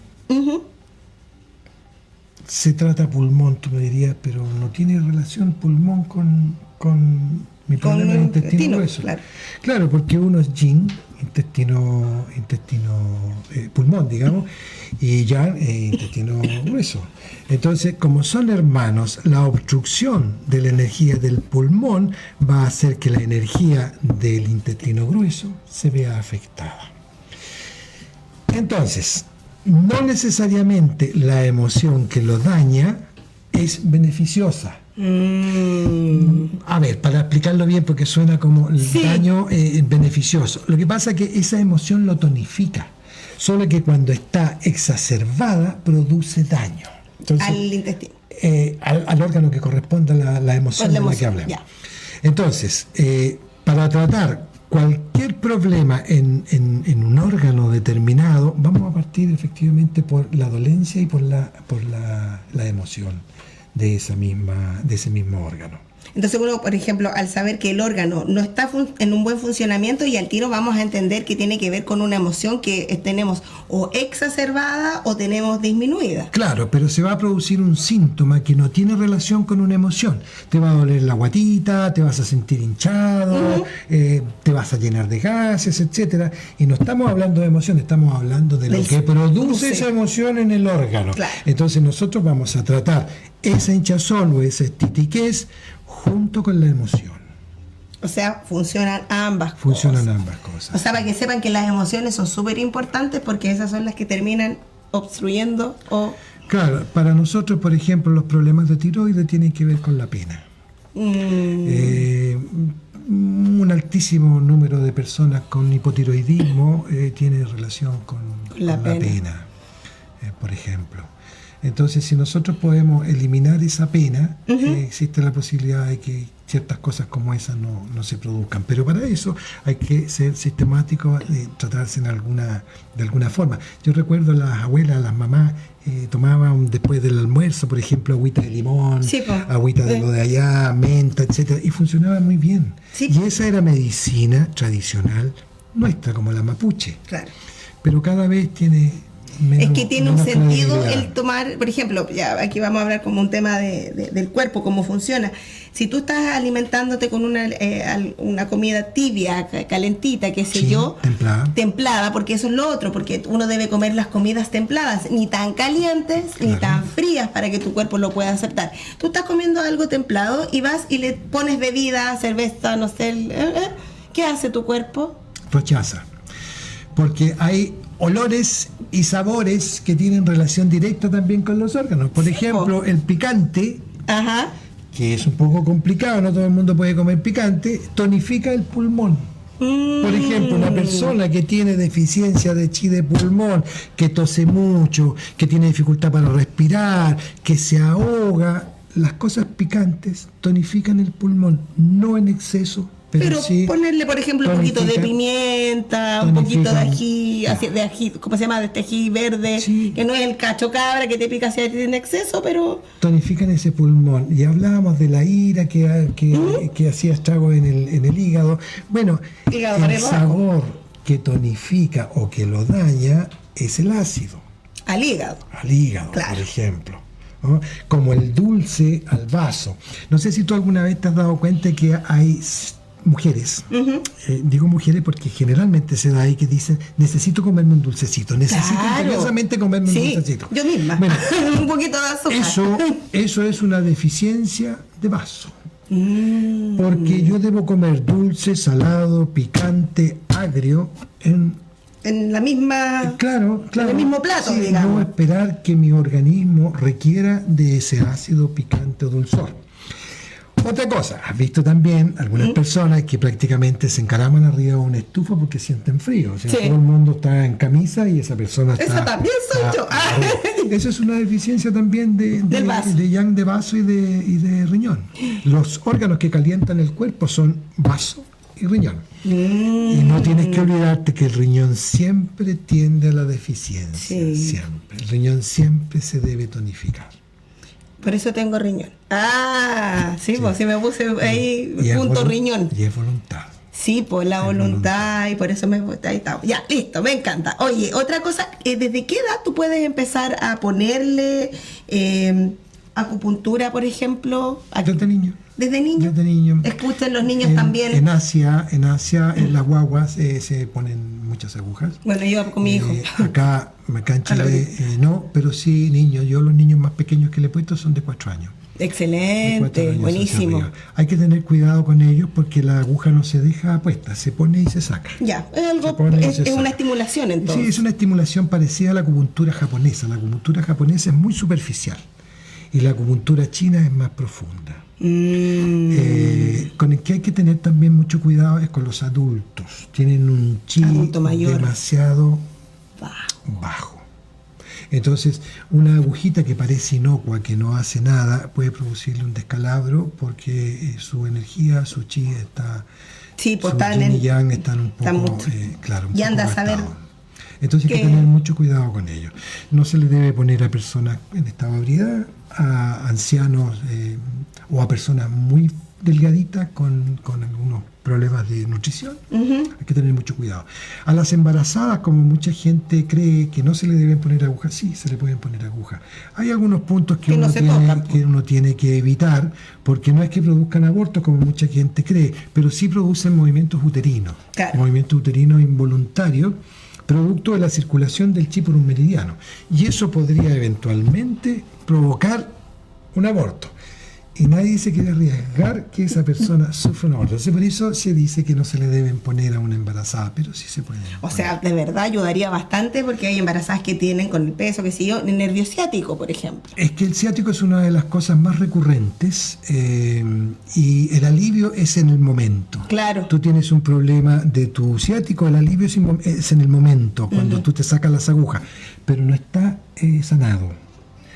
se trata pulmón, tú me dirías, pero no tiene relación pulmón con mi problema de intestino grueso. Claro, porque uno es yin, pulmón, digamos, y yang, intestino grueso. Entonces, como son hermanos, la obstrucción de la energía del pulmón va a hacer que la energía del intestino grueso se vea afectada. Entonces, no necesariamente la emoción que lo daña es beneficiosa. A ver, para explicarlo bien, porque suena como el daño beneficioso. Lo que pasa es que esa emoción lo tonifica, solo que cuando está exacerbada produce daño. Entonces, al intestino. Al órgano que corresponde a la emoción de la que hablamos. Ya. Entonces, para tratar cualquier problema en un órgano determinado, vamos a partir efectivamente por la dolencia y por la emoción de ese mismo órgano. Entonces uno, por ejemplo, al saber que el órgano no está en un buen funcionamiento, y al tiro vamos a entender que tiene que ver con una emoción que tenemos o exacerbada o tenemos disminuida. Claro, pero se va a producir un síntoma que no tiene relación con una emoción. Te va a doler la guatita, te vas a sentir hinchado, te vas a llenar de gases, etcétera. Y no estamos hablando de emoción, estamos hablando de lo que produce esa emoción en el órgano. Claro. Entonces nosotros vamos a tratar esa hinchazón o esa estitiquez junto con la emoción. O sea, funcionan ambas cosas. O sea, para que sepan que las emociones son súper importantes, porque esas son las que terminan obstruyendo o... Claro, para nosotros, por ejemplo, los problemas de tiroides tienen que ver con la pena. Un altísimo número de personas con hipotiroidismo tiene relación con la pena, por ejemplo. Entonces, si nosotros podemos eliminar esa pena, existe la posibilidad de que ciertas cosas como esas no se produzcan. Pero para eso hay que ser sistemático, tratarse de alguna forma. Yo recuerdo las abuelas, las mamás, tomaban después del almuerzo, por ejemplo, agüita de limón, agüita de lo de allá, menta, etcétera, y funcionaba muy bien. Sí. Y esa era medicina tradicional nuestra, como la mapuche. Claro. Pero cada vez tiene... es que tiene un sentido el tomar, por ejemplo, ya aquí vamos a hablar como un tema del cuerpo, cómo funciona. Si tú estás alimentándote con una comida tibia, calentita, qué sé yo, templada, porque eso es lo otro, porque uno debe comer las comidas templadas, ni tan calientes, ni tan frías, para que tu cuerpo lo pueda aceptar. Tú estás comiendo algo templado y vas y le pones bebida, cerveza, no sé, ¿qué hace tu cuerpo? Rechaza. Porque hay olores y sabores que tienen relación directa también con los órganos. Por ejemplo, el picante, que es un poco complicado, no todo el mundo puede comer picante, tonifica el pulmón. Por ejemplo, una persona que tiene deficiencia de chi de pulmón, que tose mucho, que tiene dificultad para respirar, que se ahoga, las cosas picantes tonifican el pulmón, no en exceso, Pero sí ponerle, por ejemplo, un poquito de tonifica- pimienta, un poquito de ají, tonifica. así, de ají, ¿cómo se llama? De este ají verde, Sí. que no es el cacho cabra que te pica si tiene exceso, pero Tonifican ese pulmón. Y hablábamos de la ira que hacía estragos en el hígado. Bueno, Hígado el para abajo. sabor que tonifica o que lo daña es el ácido, al hígado. al hígado, Claro. por ejemplo. ¿No? Como el dulce al vaso. No sé si tú alguna vez te has dado cuenta que hay mujeres, digo mujeres porque generalmente se da ahí que dicen, necesito comerme un dulcecito, necesito Claro. imperiosamente comerme Sí, un dulcecito. yo misma. Bueno, un poquito de azúcar. eso es una deficiencia de vaso. Porque yo debo comer dulce, salado, picante, agrio En la misma... claro, en el mismo plato, sí, digamos. no esperar que mi organismo requiera de ese ácido, picante o dulzor. Otra cosa, has visto también algunas personas que prácticamente se encaraman arriba de una estufa porque sienten frío. O sea, Sí. todo el mundo está en camisa y esa persona está... Esa también soy yo. Eso es una deficiencia también Del vaso. de yang de vaso y de riñón. Los órganos que calientan el cuerpo son vaso y riñón. Y no tienes que olvidarte que el riñón siempre tiende a la deficiencia. Sí. Siempre. El riñón siempre se debe tonificar. Por eso tengo riñón. Sí, pues sí me puse ahí, Y es punto riñón. Y es voluntad. Sí, por la voluntad y por eso ahí está. Ya, listo, me encanta. Oye, otra cosa, ¿desde qué edad tú puedes empezar a ponerle acupuntura, por ejemplo? Desde niño. ¿Desde niño? Desde niño. Escuchen los niños En también. Asia, en las guaguas se ponen muchas agujas. Bueno, yo con mi hijo. Acá en A lo Chile no, pero sí niños. Yo los niños más pequeños que le he puesto son de 4 años. De 4 Excelente, años hacia buenísimo. arriba. Hay que tener cuidado con ellos porque la aguja no se deja puesta, se pone y se saca. Ya, es algo, Se pone y es se una saca. estimulación entonces. Sí, es una estimulación parecida a la acupuntura japonesa. La acupuntura japonesa es muy superficial y la acupuntura china es más profunda. Con el que hay que tener también mucho cuidado es con los adultos. Tienen un chi Adulto mayor. demasiado bajo. Entonces, una agujita que parece inocua, que no hace nada, puede producirle un descalabro porque su energía, su chi está... Sí, pues su están yin y en... yang están un están poco, mucho. claro, un Y poco anda a saber gastados. Entonces hay que- que tener mucho cuidado con ellos. No se les debe poner a personas en estado de ebriedad, a ancianos o a personas muy delgaditas con algunos problemas de nutrición. Hay que tener mucho cuidado. A las embarazadas, como mucha gente cree que no se le deben poner agujas, sí, se le pueden poner agujas. Hay algunos puntos Que no se tocan, que uno tiene que evitar, porque no es que produzcan abortos como mucha gente cree, pero sí producen movimientos uterinos, Claro. movimientos uterinos involuntarios, producto de la circulación del chi por un meridiano. Y eso podría eventualmente provocar un aborto. Y nadie se quiere arriesgar que esa persona sufra un aborto. Entonces, por eso se dice que no se le deben poner a una embarazada, pero sí se pueden O poner. sea, de verdad ayudaría bastante porque hay embarazadas que tienen con el peso, que sé yo, el nervio ciático, por ejemplo. Es que el ciático es una de las cosas más recurrentes y el alivio es en el momento. Claro. Tú tienes un problema de tu ciático, el alivio es en el momento, cuando tú te sacas las agujas, pero no está sanado.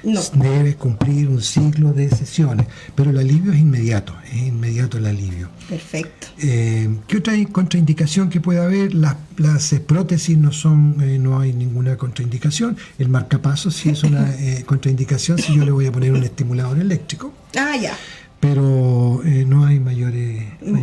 No. Debes cumplir un ciclo de sesiones, pero el alivio es inmediato el alivio. Perfecto. ¿Qué otra contraindicación que puede haber? Las prótesis no hay ninguna contraindicación. El marcapaso sí es una contraindicación si yo le voy a poner un estimulador eléctrico, Ah, ya. pero no hay mayores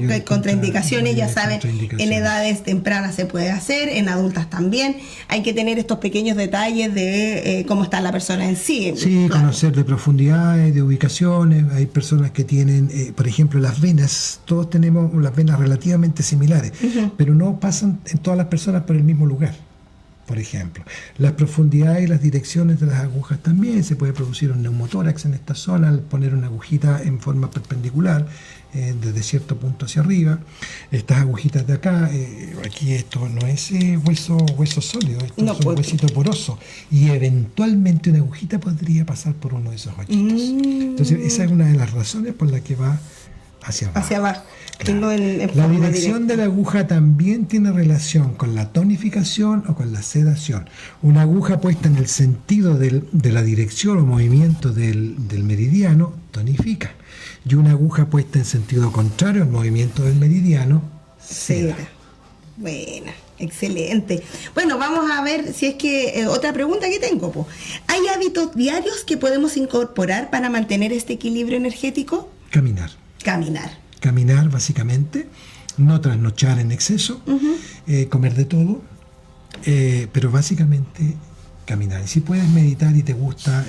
Hay contraindicaciones, ya saben, en contraindicaciones. edades tempranas se puede hacer, en adultas también. Hay que tener estos pequeños detalles de cómo está la persona en sí. Sí, Claro. conocer de profundidades, de ubicaciones. Hay personas que tienen, por ejemplo, las venas. Todos tenemos las venas relativamente similares, pero no pasan en todas las personas por el mismo lugar. Por ejemplo, las profundidades y las direcciones de las agujas también. Se puede producir un neumotórax en esta zona al poner una agujita en forma perpendicular desde cierto punto hacia arriba. Estas agujitas de acá, aquí esto no es hueso sólido, esto No, es un pues. huesito poroso. Y eventualmente una agujita podría pasar por uno de esos hoyitos. Entonces, esa es una de las razones por la que va hacia abajo. Hacia abajo. Claro. Tengo en La forma dirección directa. de la aguja también tiene relación con la tonificación o con la sedación. Una aguja puesta en el sentido de la dirección o movimiento del meridiano tonifica. y una aguja puesta en sentido contrario al movimiento del meridiano, cera. Buena, excelente. Bueno, vamos a ver si es que otra pregunta que tengo. Po. ¿Hay hábitos diarios que podemos incorporar para mantener este equilibrio energético? Caminar. Caminar, básicamente, no trasnochar en exceso, comer de todo, pero básicamente caminar. Y si puedes meditar y te gusta...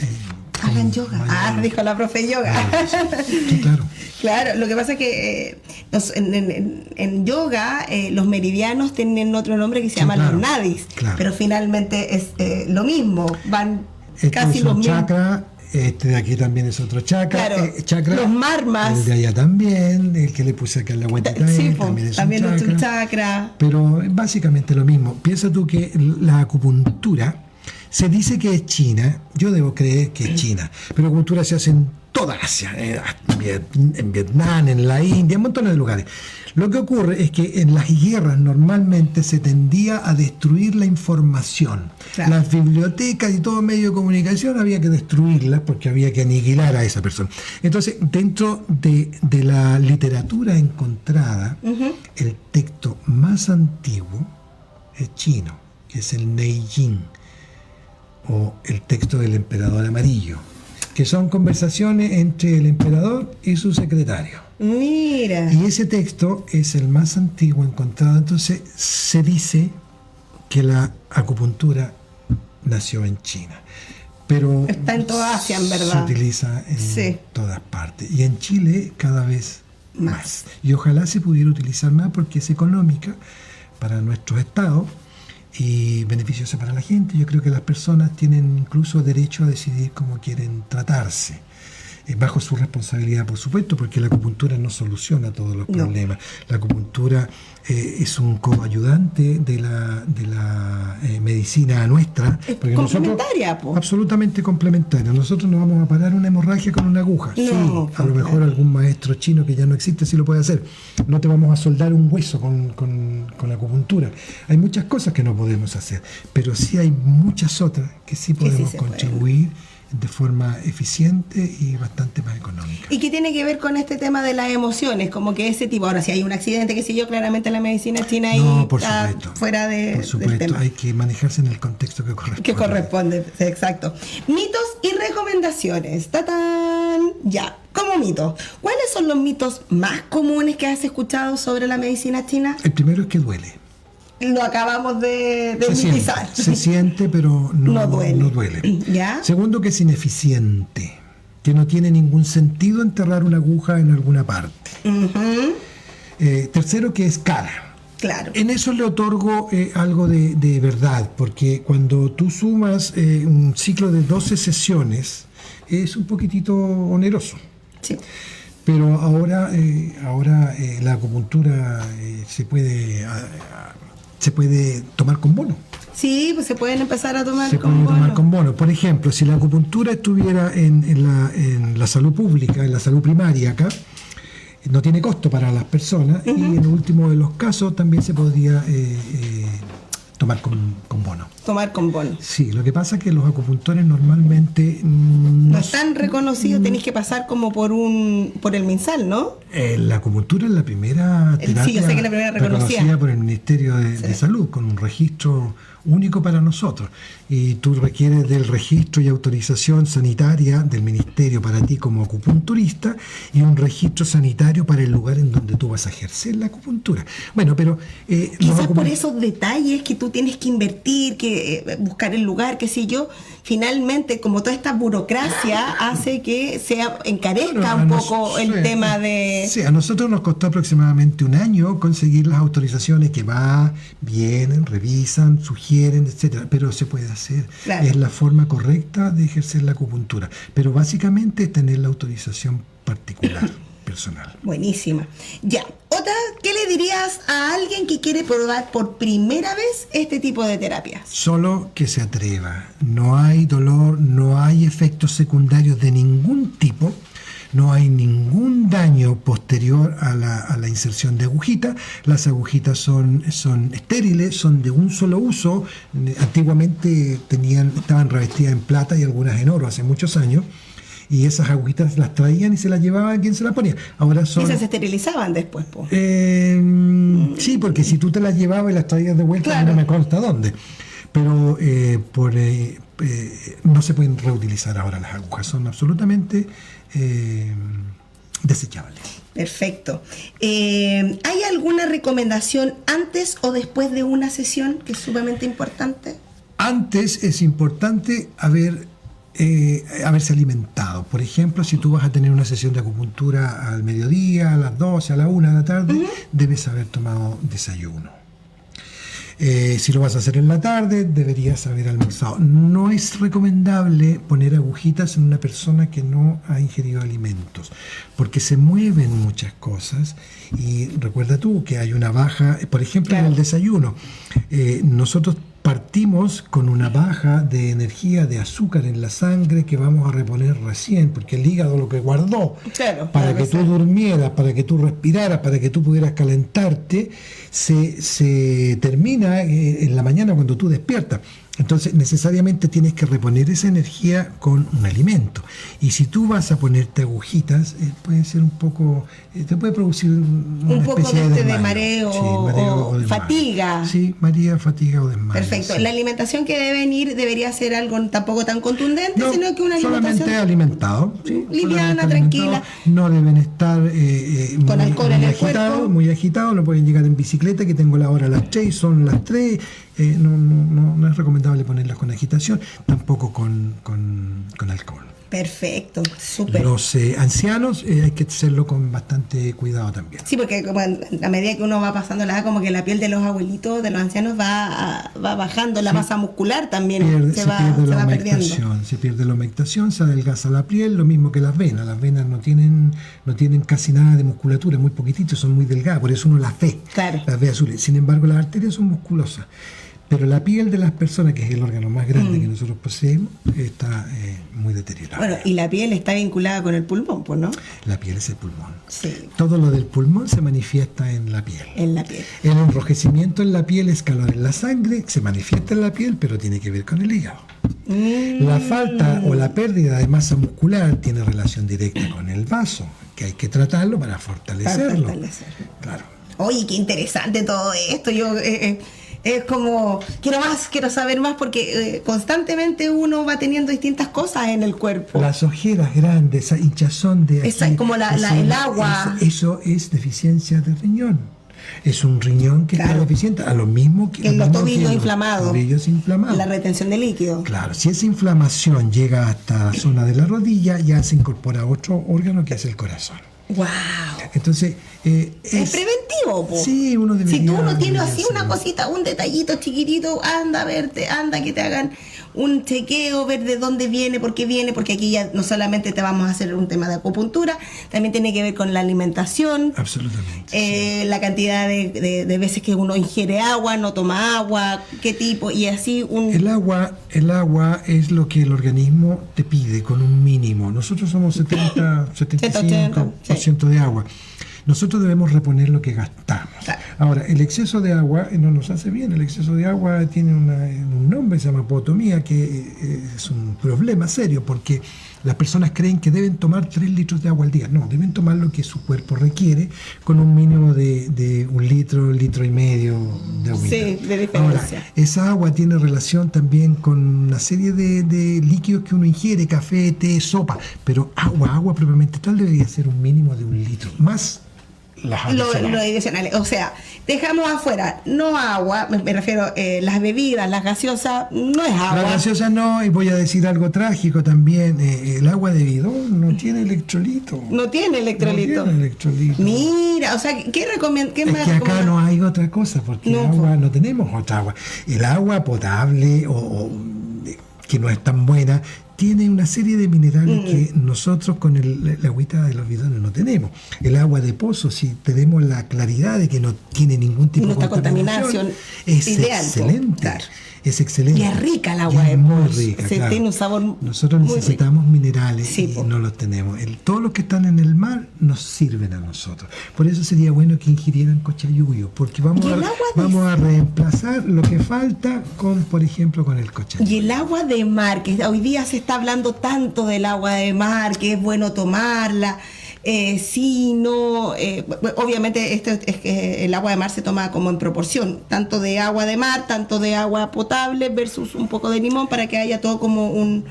hagan yoga. Dijo la profe yoga. Sí, claro. Claro, lo que pasa es que en yoga los meridianos tienen otro nombre que se llama los nadis, pero finalmente es lo mismo, van casi los mismos. Chakra, este de aquí también es otro chakra. Claro, chakra, los marmas. El de allá también, el que le puse acá en la vueltita, sí, también es un chakra. Pero es básicamente lo mismo. Piensa tú que la acupuntura se dice que es China, yo debo creer que es China, pero la acupuntura se hace en toda Asia, en Vietnam, en la India, en montones de lugares. Lo que ocurre es que en las guerras normalmente se tendía a destruir la información. Claro. Las bibliotecas y todo medio de comunicación había que destruirlas porque había que aniquilar a esa persona. Entonces, dentro de la literatura encontrada, el texto más antiguo es chino, que es el Neijing, o el texto del emperador amarillo, que son conversaciones entre el emperador y su secretario. Mira. Y ese texto es el más antiguo encontrado. Entonces se dice que la acupuntura nació en China, pero está en toda Asia, en verdad. Se utiliza en todas partes, y en Chile cada vez más. Y ojalá se pudiera utilizar más porque es económica para nuestros estados y beneficiosa para la gente. Yo creo que las personas tienen incluso derecho a decidir cómo quieren tratarse, bajo su responsabilidad, por supuesto, porque la acupuntura no soluciona todos los problemas. La acupuntura es un coayudante de la medicina nuestra. Es complementaria, absolutamente complementaria. Nosotros no vamos a parar una hemorragia con una aguja. A lo mejor algún maestro chino que ya no existe sí lo puede hacer. No te vamos a soldar un hueso con la acupuntura. Hay muchas cosas que no podemos hacer, pero sí hay muchas otras que sí podemos contribuir de forma eficiente y bastante más económica. ¿Y qué tiene que ver con este tema de las emociones? Como que ese tipo, ahora si hay un accidente, que sé yo, claramente la medicina china ahí está fuera de... Por supuesto, del tema. Hay que manejarse en el contexto que corresponde. Que corresponde, exacto. Mitos y recomendaciones. ¡Tatán! Ya, como mito, ¿cuáles son los mitos más comunes que has escuchado sobre la medicina china? El primero es que duele. Lo acabamos de minimizar. Se siente, pero no duele. ¿Ya? Segundo, que es ineficiente, que no tiene ningún sentido enterrar una aguja en alguna parte. Tercero, que es cara. Claro. En eso le otorgo algo de verdad, porque cuando tú sumas un ciclo de 12 sesiones, es un poquitito oneroso. Sí. Pero ahora la acupuntura se puede tomar con bono. Sí, pues se pueden empezar a tomar con bono. Por ejemplo, si la acupuntura estuviera en la salud pública, en la salud primaria acá, no tiene costo para las personas, y en el último de los casos también se podría tomar con bono. Tomar con bono. Sí, lo que pasa es que los acupuntores normalmente no están reconocidos, tenéis que pasar como por el MinSal, ¿no? La acupuntura es la primera terapia, sí, yo sé que la primera reconocida por el Ministerio de Salud, con un registro único para nosotros, y tú requieres del registro y autorización sanitaria del ministerio para ti como acupunturista, y un registro sanitario para el lugar en donde tú vas a ejercer la acupuntura. Bueno, pero quizás por esos detalles que tú tienes que invertir, que buscar el lugar, qué sé yo, finalmente como toda esta burocracia hace que encarezca un poco el tema de... Sí, a nosotros nos costó aproximadamente un año conseguir las autorizaciones que vienen, revisan, sugieren, etcétera, pero se puede hacer. Claro. Es la forma correcta de ejercer la acupuntura, pero básicamente es tener la autorización particular, personal. Buenísima. Ya, otra, ¿qué le dirías a alguien que quiere probar por primera vez este tipo de terapias? Solo que se atreva. No hay dolor, no hay efectos secundarios de ningún tipo. No hay ningún daño posterior a la inserción de agujitas. Las agujitas son estériles, son de un solo uso. Antiguamente estaban revestidas en plata y algunas en oro hace muchos años. y esas agujitas las traían y se las llevaban a quien se las ponía. Ahora son... Y esas se esterilizaban después, po. Sí, porque si tú te las llevabas y las traías de vuelta, Claro. no me consta dónde. Pero no se pueden reutilizar ahora las agujas, son absolutamente desechables. Perfecto. ¿Hay alguna recomendación antes o después de una sesión que es sumamente importante? Antes es importante haberse alimentado. Por ejemplo, si tú vas a tener una sesión de acupuntura al mediodía, a las 12, a la 1 de la tarde, debes haber tomado desayuno. Si lo vas a hacer en la tarde, deberías haber almorzado. No es recomendable poner agujitas en una persona que no ha ingerido alimentos, porque se mueven muchas cosas y recuerda tú que hay una baja, por ejemplo, en el desayuno. Nosotros partimos con una baja de energía de azúcar en la sangre que vamos a reponer recién, porque el hígado lo que guardó Claro, para que tú durmieras, para que tú respiraras, para que tú pudieras calentarte, se termina en la mañana cuando tú despiertas. Entonces necesariamente tienes que reponer esa energía con un alimento. Y si tú vas a ponerte agujitas, puede ser un poco, te puede producir una Un poco especie de desmayo. mareo, Sí, mareo o desmayo. fatiga. Sí, fatiga o desmayo. Perfecto. Sí. La alimentación que deben ir debería ser algo tampoco tan contundente, No, sino que una alimentación solamente alimentado, sí, liviana, solamente tranquila. alimentado. No deben estar Con alcohol en el cuerpo. muy agitados, no pueden llegar en bicicleta, que tengo la hora a las 3, son las 3. No es recomendable ponerlas con agitación, tampoco con alcohol. Perfecto, súper. Los ancianos hay que hacerlo con bastante cuidado también. Sí, porque como a medida que uno va pasando la edad, como que la piel de los abuelitos, de los ancianos va bajando, la masa muscular también se va perdiendo. Se pierde la humectación, se adelgaza la piel, lo mismo que las venas. Las venas no tienen casi nada de musculatura, muy poquitito, son muy delgadas, por eso uno las ve, Claro. las ve azules. Sin embargo, las arterias son musculosas. Pero la piel de las personas, que es el órgano más grande que nosotros poseemos, está muy deteriorada. Bueno, y la piel está vinculada con el pulmón, pues, ¿no? La piel es el pulmón. Sí, Todo lo del pulmón se manifiesta en la piel. en la piel. El enrojecimiento en la piel es calor en la sangre, se manifiesta en la piel, pero tiene que ver con el hígado. La falta o la pérdida de masa muscular tiene relación directa con el vaso, que hay que tratarlo para fortalecerlo. Claro. Oye, qué interesante todo esto. Yo es como, quiero saber más, porque constantemente uno va teniendo distintas cosas en el cuerpo. Las ojeras grandes, esa hinchazón de aquí, Como el agua. Eso es deficiencia de riñón. Es un riñón que está Claro. deficiente, a lo mismo que En los mismo que tobillos los inflamados. tobillos inflamados. La retención de líquido. Claro, si esa inflamación llega hasta la zona de la rodilla, ya se incorpora otro órgano que es el corazón. ¡Wow! Entonces, Es preventivo, po. Sí, uno debería. Si tú no tienes así hacerlo. una cosita, un detallito chiquitito, anda a verte, anda que te hagan un chequeo, ver de dónde viene, porque aquí ya no solamente te vamos a hacer un tema de acupuntura, también tiene que ver con la alimentación, Absolutamente. la cantidad de veces que uno ingiere agua, no toma agua, qué tipo, y así El agua es lo que el organismo te pide con un mínimo. Nosotros somos 75% de agua. Nosotros debemos reponer lo que gastamos. Claro. Ahora, el exceso de agua no nos hace bien. El exceso de agua tiene un nombre, se llama hipotomía, que es un problema serio, porque las personas creen que deben tomar 3 litros de agua al día. No, deben tomar lo que su cuerpo requiere, con un mínimo de 1 litro, 1,5 litros de agua. Sí, de diferencia. Ahora, esa agua tiene relación también con una serie de líquidos que uno ingiere, café, té, sopa, pero agua propiamente tal debería ser un mínimo de 1 litro, más las lo adicionales. adicionales. O sea, dejamos afuera, no agua, me refiero las bebidas, las gaseosas, no es agua. La gaseosa no, y voy a decir algo trágico también, el agua de bidón no tiene electrolito. No tiene electrolito. No tiene electrolito. Mira, o sea, ¿qué recomiendas? Es que acá no hay otra cosa, porque No, agua, no tenemos otra agua. El agua potable o que no es tan buena, tiene una serie de minerales que nosotros con la agüita de los bidones no tenemos. El agua de pozo, si tenemos la claridad de que no tiene ningún tipo No de está contaminación, es ideal, excelente. claro. Es excelente. Y es rica el agua Y de es muy pozo. rica, Se claro. tiene un sabor Nosotros muy necesitamos minerales Sí, y po. no los tenemos. Todos los que están en el mar nos sirven a nosotros. Por eso sería bueno que ingirieran cochayuyo, porque vamos ¿Y el agua de- a reemplazar lo que falta con, por ejemplo, con el cochayuyo. Y el agua de mar, que hoy día se está hablando tanto del agua de mar, que es bueno tomarla. Sí, no, obviamente esto es que el agua de mar se toma como en proporción, tanto de agua de mar, tanto de agua potable versus un poco de limón, para que haya todo como un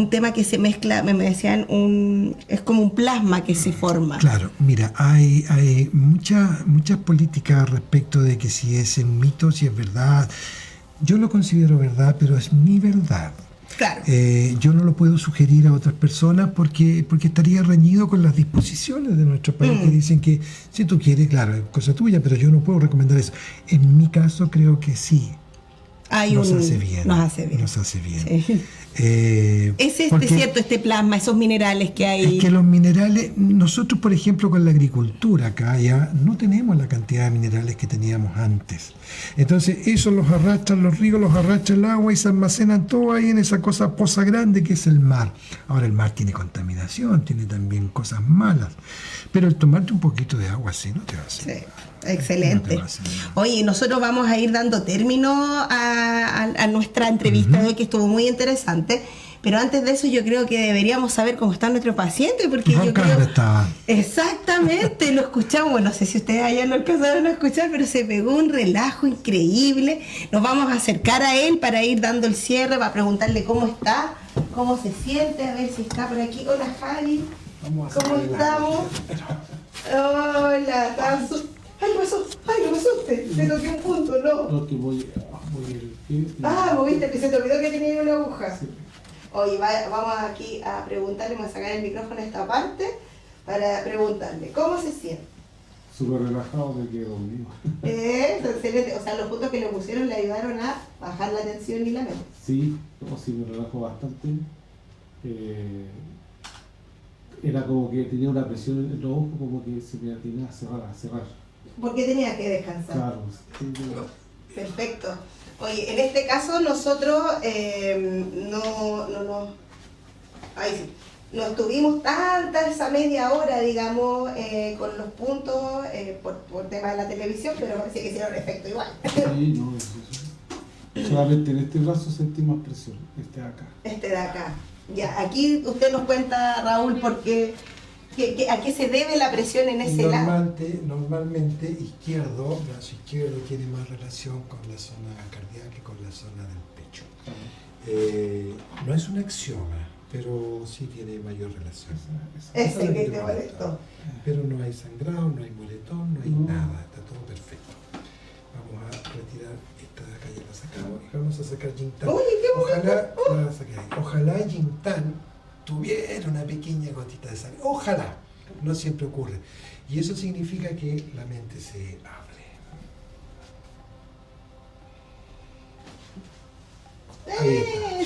tema que se mezcla, me decían, es como un plasma que se forma. Claro, mira, hay muchas políticas respecto de que si es un mito, si es verdad. Yo lo considero verdad, pero es mi verdad. Claro. Yo no lo puedo sugerir a otras personas porque estaría reñido con las disposiciones de nuestro país que dicen que si tú quieres, claro, es cosa tuya, pero yo no puedo recomendar eso. En mi caso creo que sí. Nos hace bien. Nos hace bien. Sí. Es cierto, este plasma, esos minerales que hay. Es que los minerales, nosotros por ejemplo con la agricultura acá ya no tenemos la cantidad de minerales que teníamos antes. Entonces eso los arrastran los ríos, los arrastra el agua y se almacenan todo ahí en esa cosa poza grande que es el mar. Ahora el mar tiene contaminación, tiene también cosas malas, pero el tomarte un poquito de agua así no te va a hacer nada. Excelente. Oye, nosotros vamos a ir dando término a nuestra entrevista de hoy, que estuvo muy interesante. Pero antes de eso yo creo que deberíamos saber cómo está nuestro paciente, porque yo creo... Exactamente, lo escuchamos. No sé si ustedes allá lo alcanzaron a escuchar, pero se pegó un relajo increíble. Nos vamos a acercar a él para ir dando el cierre, para preguntarle cómo está, cómo se siente, a ver si está por aquí. Hola, Javi. ¿Cómo estamos? Hola, ¡ay, no me asustes! Me toqué un punto, ¿no? No, que voy el pie. Moviste, que se te olvidó que tenía una aguja. Sí. Oye, vamos aquí a preguntarle, vamos a sacar el micrófono a esta parte para preguntarle, ¿cómo se siente? Súper relajado, me quedé dormido. Excelente. O sea, los puntos que le pusieron le ayudaron a bajar la tensión y la mente. Sí, me relajo bastante. Era como que tenía una presión en los ojos, como que se me tenía a cerrar. ¿Por qué tenía que descansar? Claro, sí, Perfecto. Oye, en este caso nosotros no estuvimos tanta esa media hora, digamos, con los puntos por tema de la televisión, pero parece que hicieron efecto igual. Sí, no, solamente en este brazo sentí más presión, Este de acá. Ya, aquí usted nos cuenta, Raúl, porque ¿a qué se debe la presión en ese lado? Normalmente brazo izquierdo tiene más relación con la zona cardíaca que con la zona del pecho. No es un axioma, pero sí tiene mayor relación. Ese que te molestó. Pero no hay sangrado, no hay moretón, no hay nada, está todo perfecto. Vamos a retirar esta de acá, ya la sacamos, y vamos a sacar Jintan. Oye, qué Ojalá Jintan tuviera una pequeña gotita de sangre. Ojalá, no siempre ocurre. Y eso significa que la mente se abre.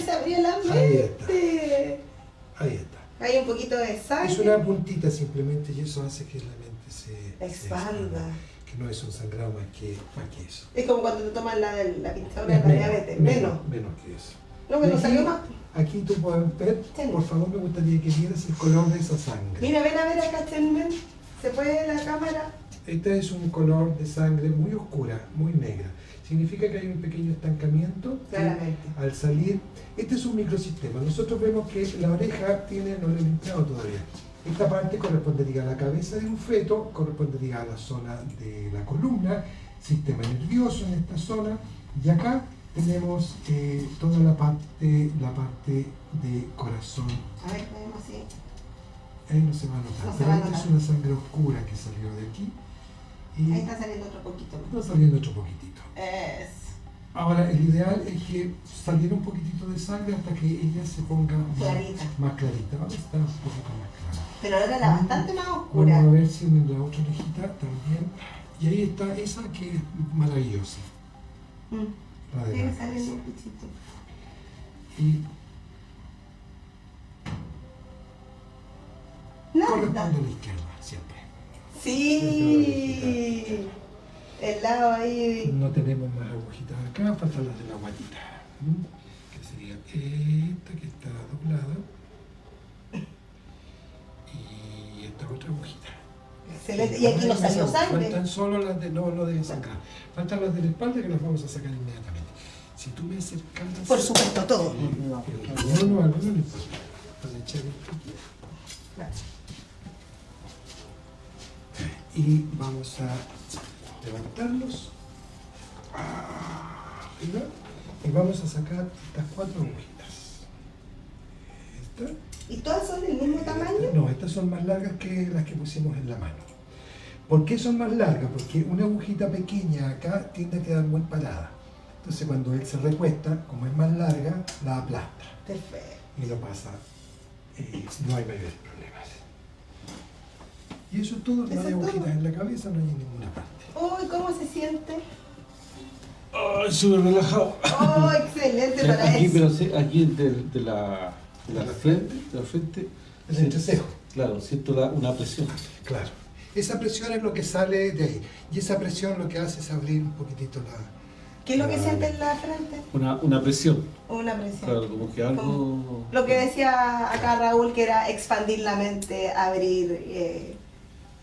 Se abrió la mente. Ahí está. Hay un poquito de sangre. Es una puntita simplemente y eso hace que la mente se expanda. Que no es un sangrado más que eso. Es como cuando te toman la pinzadura de la diabetes. Menos que eso. No, pero salió más. Aquí tú puedes ver, por favor, me gustaría que vieras el color de esa sangre. Mira, ven a ver acá, Chenmen. ¿Se puede la cámara? Este es un color de sangre muy oscura, muy negra. Significa que hay un pequeño estancamiento. Claramente. Al salir, este es un microsistema. Nosotros vemos que la oreja no lo he limpiado todavía. Esta parte correspondería a la cabeza de un feto, correspondería a la zona de la columna, sistema nervioso en esta zona, y acá tenemos toda la parte de corazón. A ver, podemos así. Ahí no se va a notar, No se pero va a esta notar. es una sangre oscura que salió de aquí. Y Ahí está saliendo otro poquito. está saliendo otro poquitito. Es. Ahora, el ideal es que saliera un poquitito de sangre hasta que ella se ponga más clarita. Ahora está un poquito más clara. Pero ahora era bastante más oscura. Vamos a ver si en la otra orejita también. Y ahí está esa que es maravillosa. La de Sigue la saliendo cabeza. un poquito. Y corresponde Nada. a la izquierda, siempre. Sí. El lado ahí. No tenemos más agujitas acá, faltan las de la guatita. Que sería esta que está doblada. Y esta otra agujita. Excelente. Y aquí no salió sangre. Faltan solo las de. No deben sangrar. Faltan las de la espalda que las vamos a sacar inmediatamente. Si tú me acercas... Por supuesto, todo. No, no importa. Vas a echar un poquito. Y vamos a levantarlos. Arriba. Y vamos a sacar estas 4 agujitas. Esta. ¿Y todas son del mismo tamaño? No, estas son más largas que las que pusimos en la mano. ¿Por qué son más largas? Porque una agujita pequeña acá tiende a quedar muy parada. Entonces cuando él se recuesta, como es más larga, la aplasta. Perfecto. Y lo pasa. No hay mayores problemas. Y eso es todo. No ¿Eso hay es agujitas todo? en la cabeza, no hay en ninguna parte. Uy, ¿cómo se siente? Ay, súper relajado. Oh, excelente para Aquí, eso. pero sí, aquí de la frente, El entrecejo. claro, siento una presión. Claro. Esa presión es lo que sale de ahí. Y esa presión lo que hace es abrir un poquitito la... ¿Qué es lo que siente en la frente? Una presión. Una presión. Claro, como que algo... Lo que decía acá Raúl, que era expandir la mente, abrir,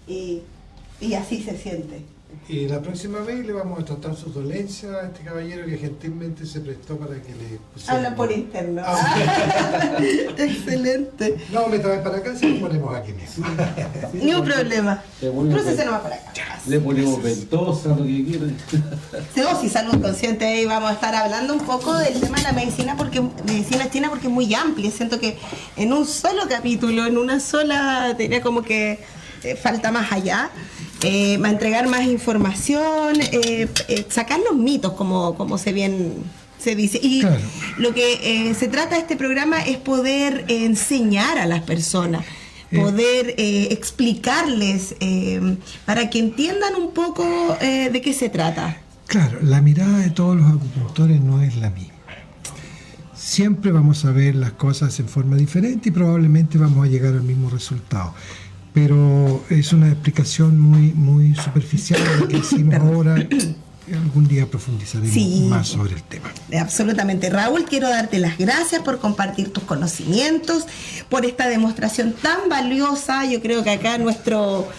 y así se siente. Y la próxima vez le vamos a tratar sus dolencias a este caballero que gentilmente se prestó para que le pusiera... Habla por interno. Ah, Excelente. no, me trae para acá, se lo ponemos aquí mismo. Ni un problema. Le ponemos, Procese nomás para acá. le ponemos ventosa, lo que quieran. Sí, salud consciente, y vamos a estar hablando un poco del tema de la medicina china porque es muy amplia. Siento que en un solo capítulo, en una sola, tenía como que falta más allá. Va a entregar más información, sacar los mitos, como se dice. Y Claro. lo que se trata de este programa es poder enseñar a las personas, poder explicarles, para que entiendan un poco de qué se trata. Claro, la mirada de todos los acupunktores no es la misma. Siempre vamos a ver las cosas en forma diferente y probablemente vamos a llegar al mismo resultado. Pero es una explicación muy superficial de lo que hicimos ahora. Algún día profundizaremos Sí. más sobre el tema. Absolutamente. Raúl, quiero darte las gracias por compartir tus conocimientos, por esta demostración tan valiosa. Yo creo que acá nuestro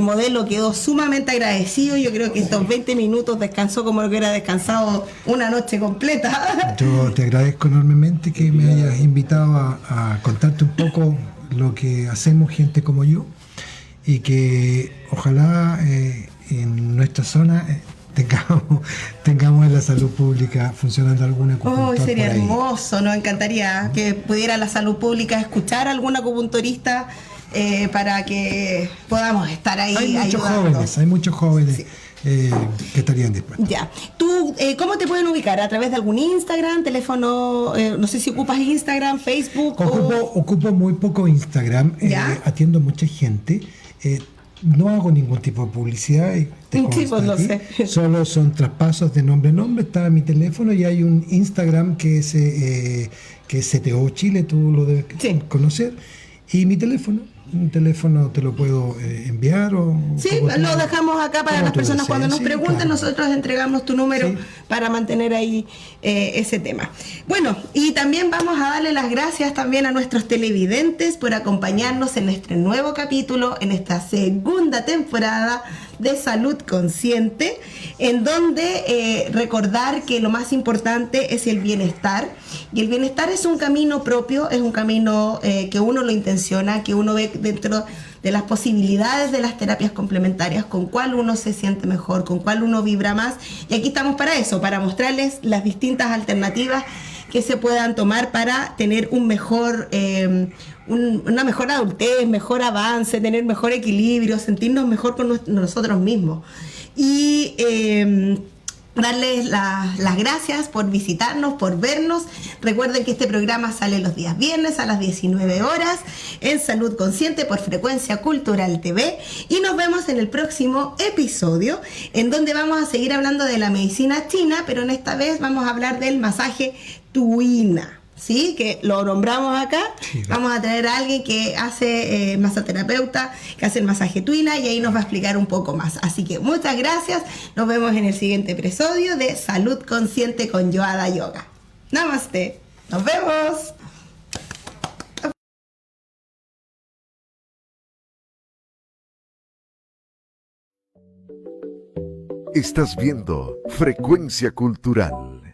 modelo quedó sumamente agradecido. Yo creo que estos 20 minutos descansó como lo que hubiera descansado una noche completa. Yo te agradezco enormemente que me hayas invitado a contarte un poco lo que hacemos gente como yo y que ojalá en nuestra zona tengamos en la salud pública funcionando alguna acupuntor Oh, sería por ahí. hermoso, nos encantaría que pudiera la salud pública escuchar a algún acupunturista para que podamos estar ahí ayudando. Hay muchos jóvenes Sí. que estarían dispuestos. Ya. ¿Tú cómo te pueden ubicar? ¿A través de algún Instagram, teléfono? No sé si ocupas Instagram, Facebook Ocupo muy poco Instagram, ¿Ya? atiendo a mucha gente. No hago ningún tipo de publicidad. Te Sí, consta pues lo a ti. sé. Solo son traspasos de nombre a nombre. Está mi teléfono y hay un Instagram que es CTO Chile, tú lo debes Sí. conocer. Y mi teléfono. Un teléfono te lo puedo enviar o... Sí, como tú- lo dejamos acá para como las tú personas desees. cuando nos Sí, pregunten, claro. nosotros entregamos tu número Sí. para mantener ahí ese tema. Bueno, y también vamos a darle las gracias también a nuestros televidentes por acompañarnos en este nuevo capítulo, en esta segunda temporada de Salud Consciente, en donde recordar que lo más importante es el bienestar, y el bienestar es un camino propio, es un camino que uno lo intenciona, que uno ve dentro de las posibilidades de las terapias complementarias, con cuál uno se siente mejor, con cuál uno vibra más, y aquí estamos para eso, para mostrarles las distintas alternativas que se puedan tomar para tener un mejor, una mejor adultez, mejor avance, tener mejor equilibrio, sentirnos mejor con nosotros mismos. Y darles las gracias por visitarnos, por vernos. Recuerden que este programa sale los días viernes a las 19 horas en Salud Consciente por Frecuencia Cultural TV, y nos vemos en el próximo episodio, en donde vamos a seguir hablando de la medicina china, pero en esta vez vamos a hablar del masaje tuina. ¿Sí? Que lo nombramos acá. Sí, Vamos a traer a alguien que hace masoterapeuta, que hace el masaje tuina, y ahí nos va a explicar un poco más. Así que muchas gracias. Nos vemos en el siguiente episodio de Salud Consciente con Yoada Yoga. Namaste. Nos vemos. Estás viendo Frecuencia Cultural.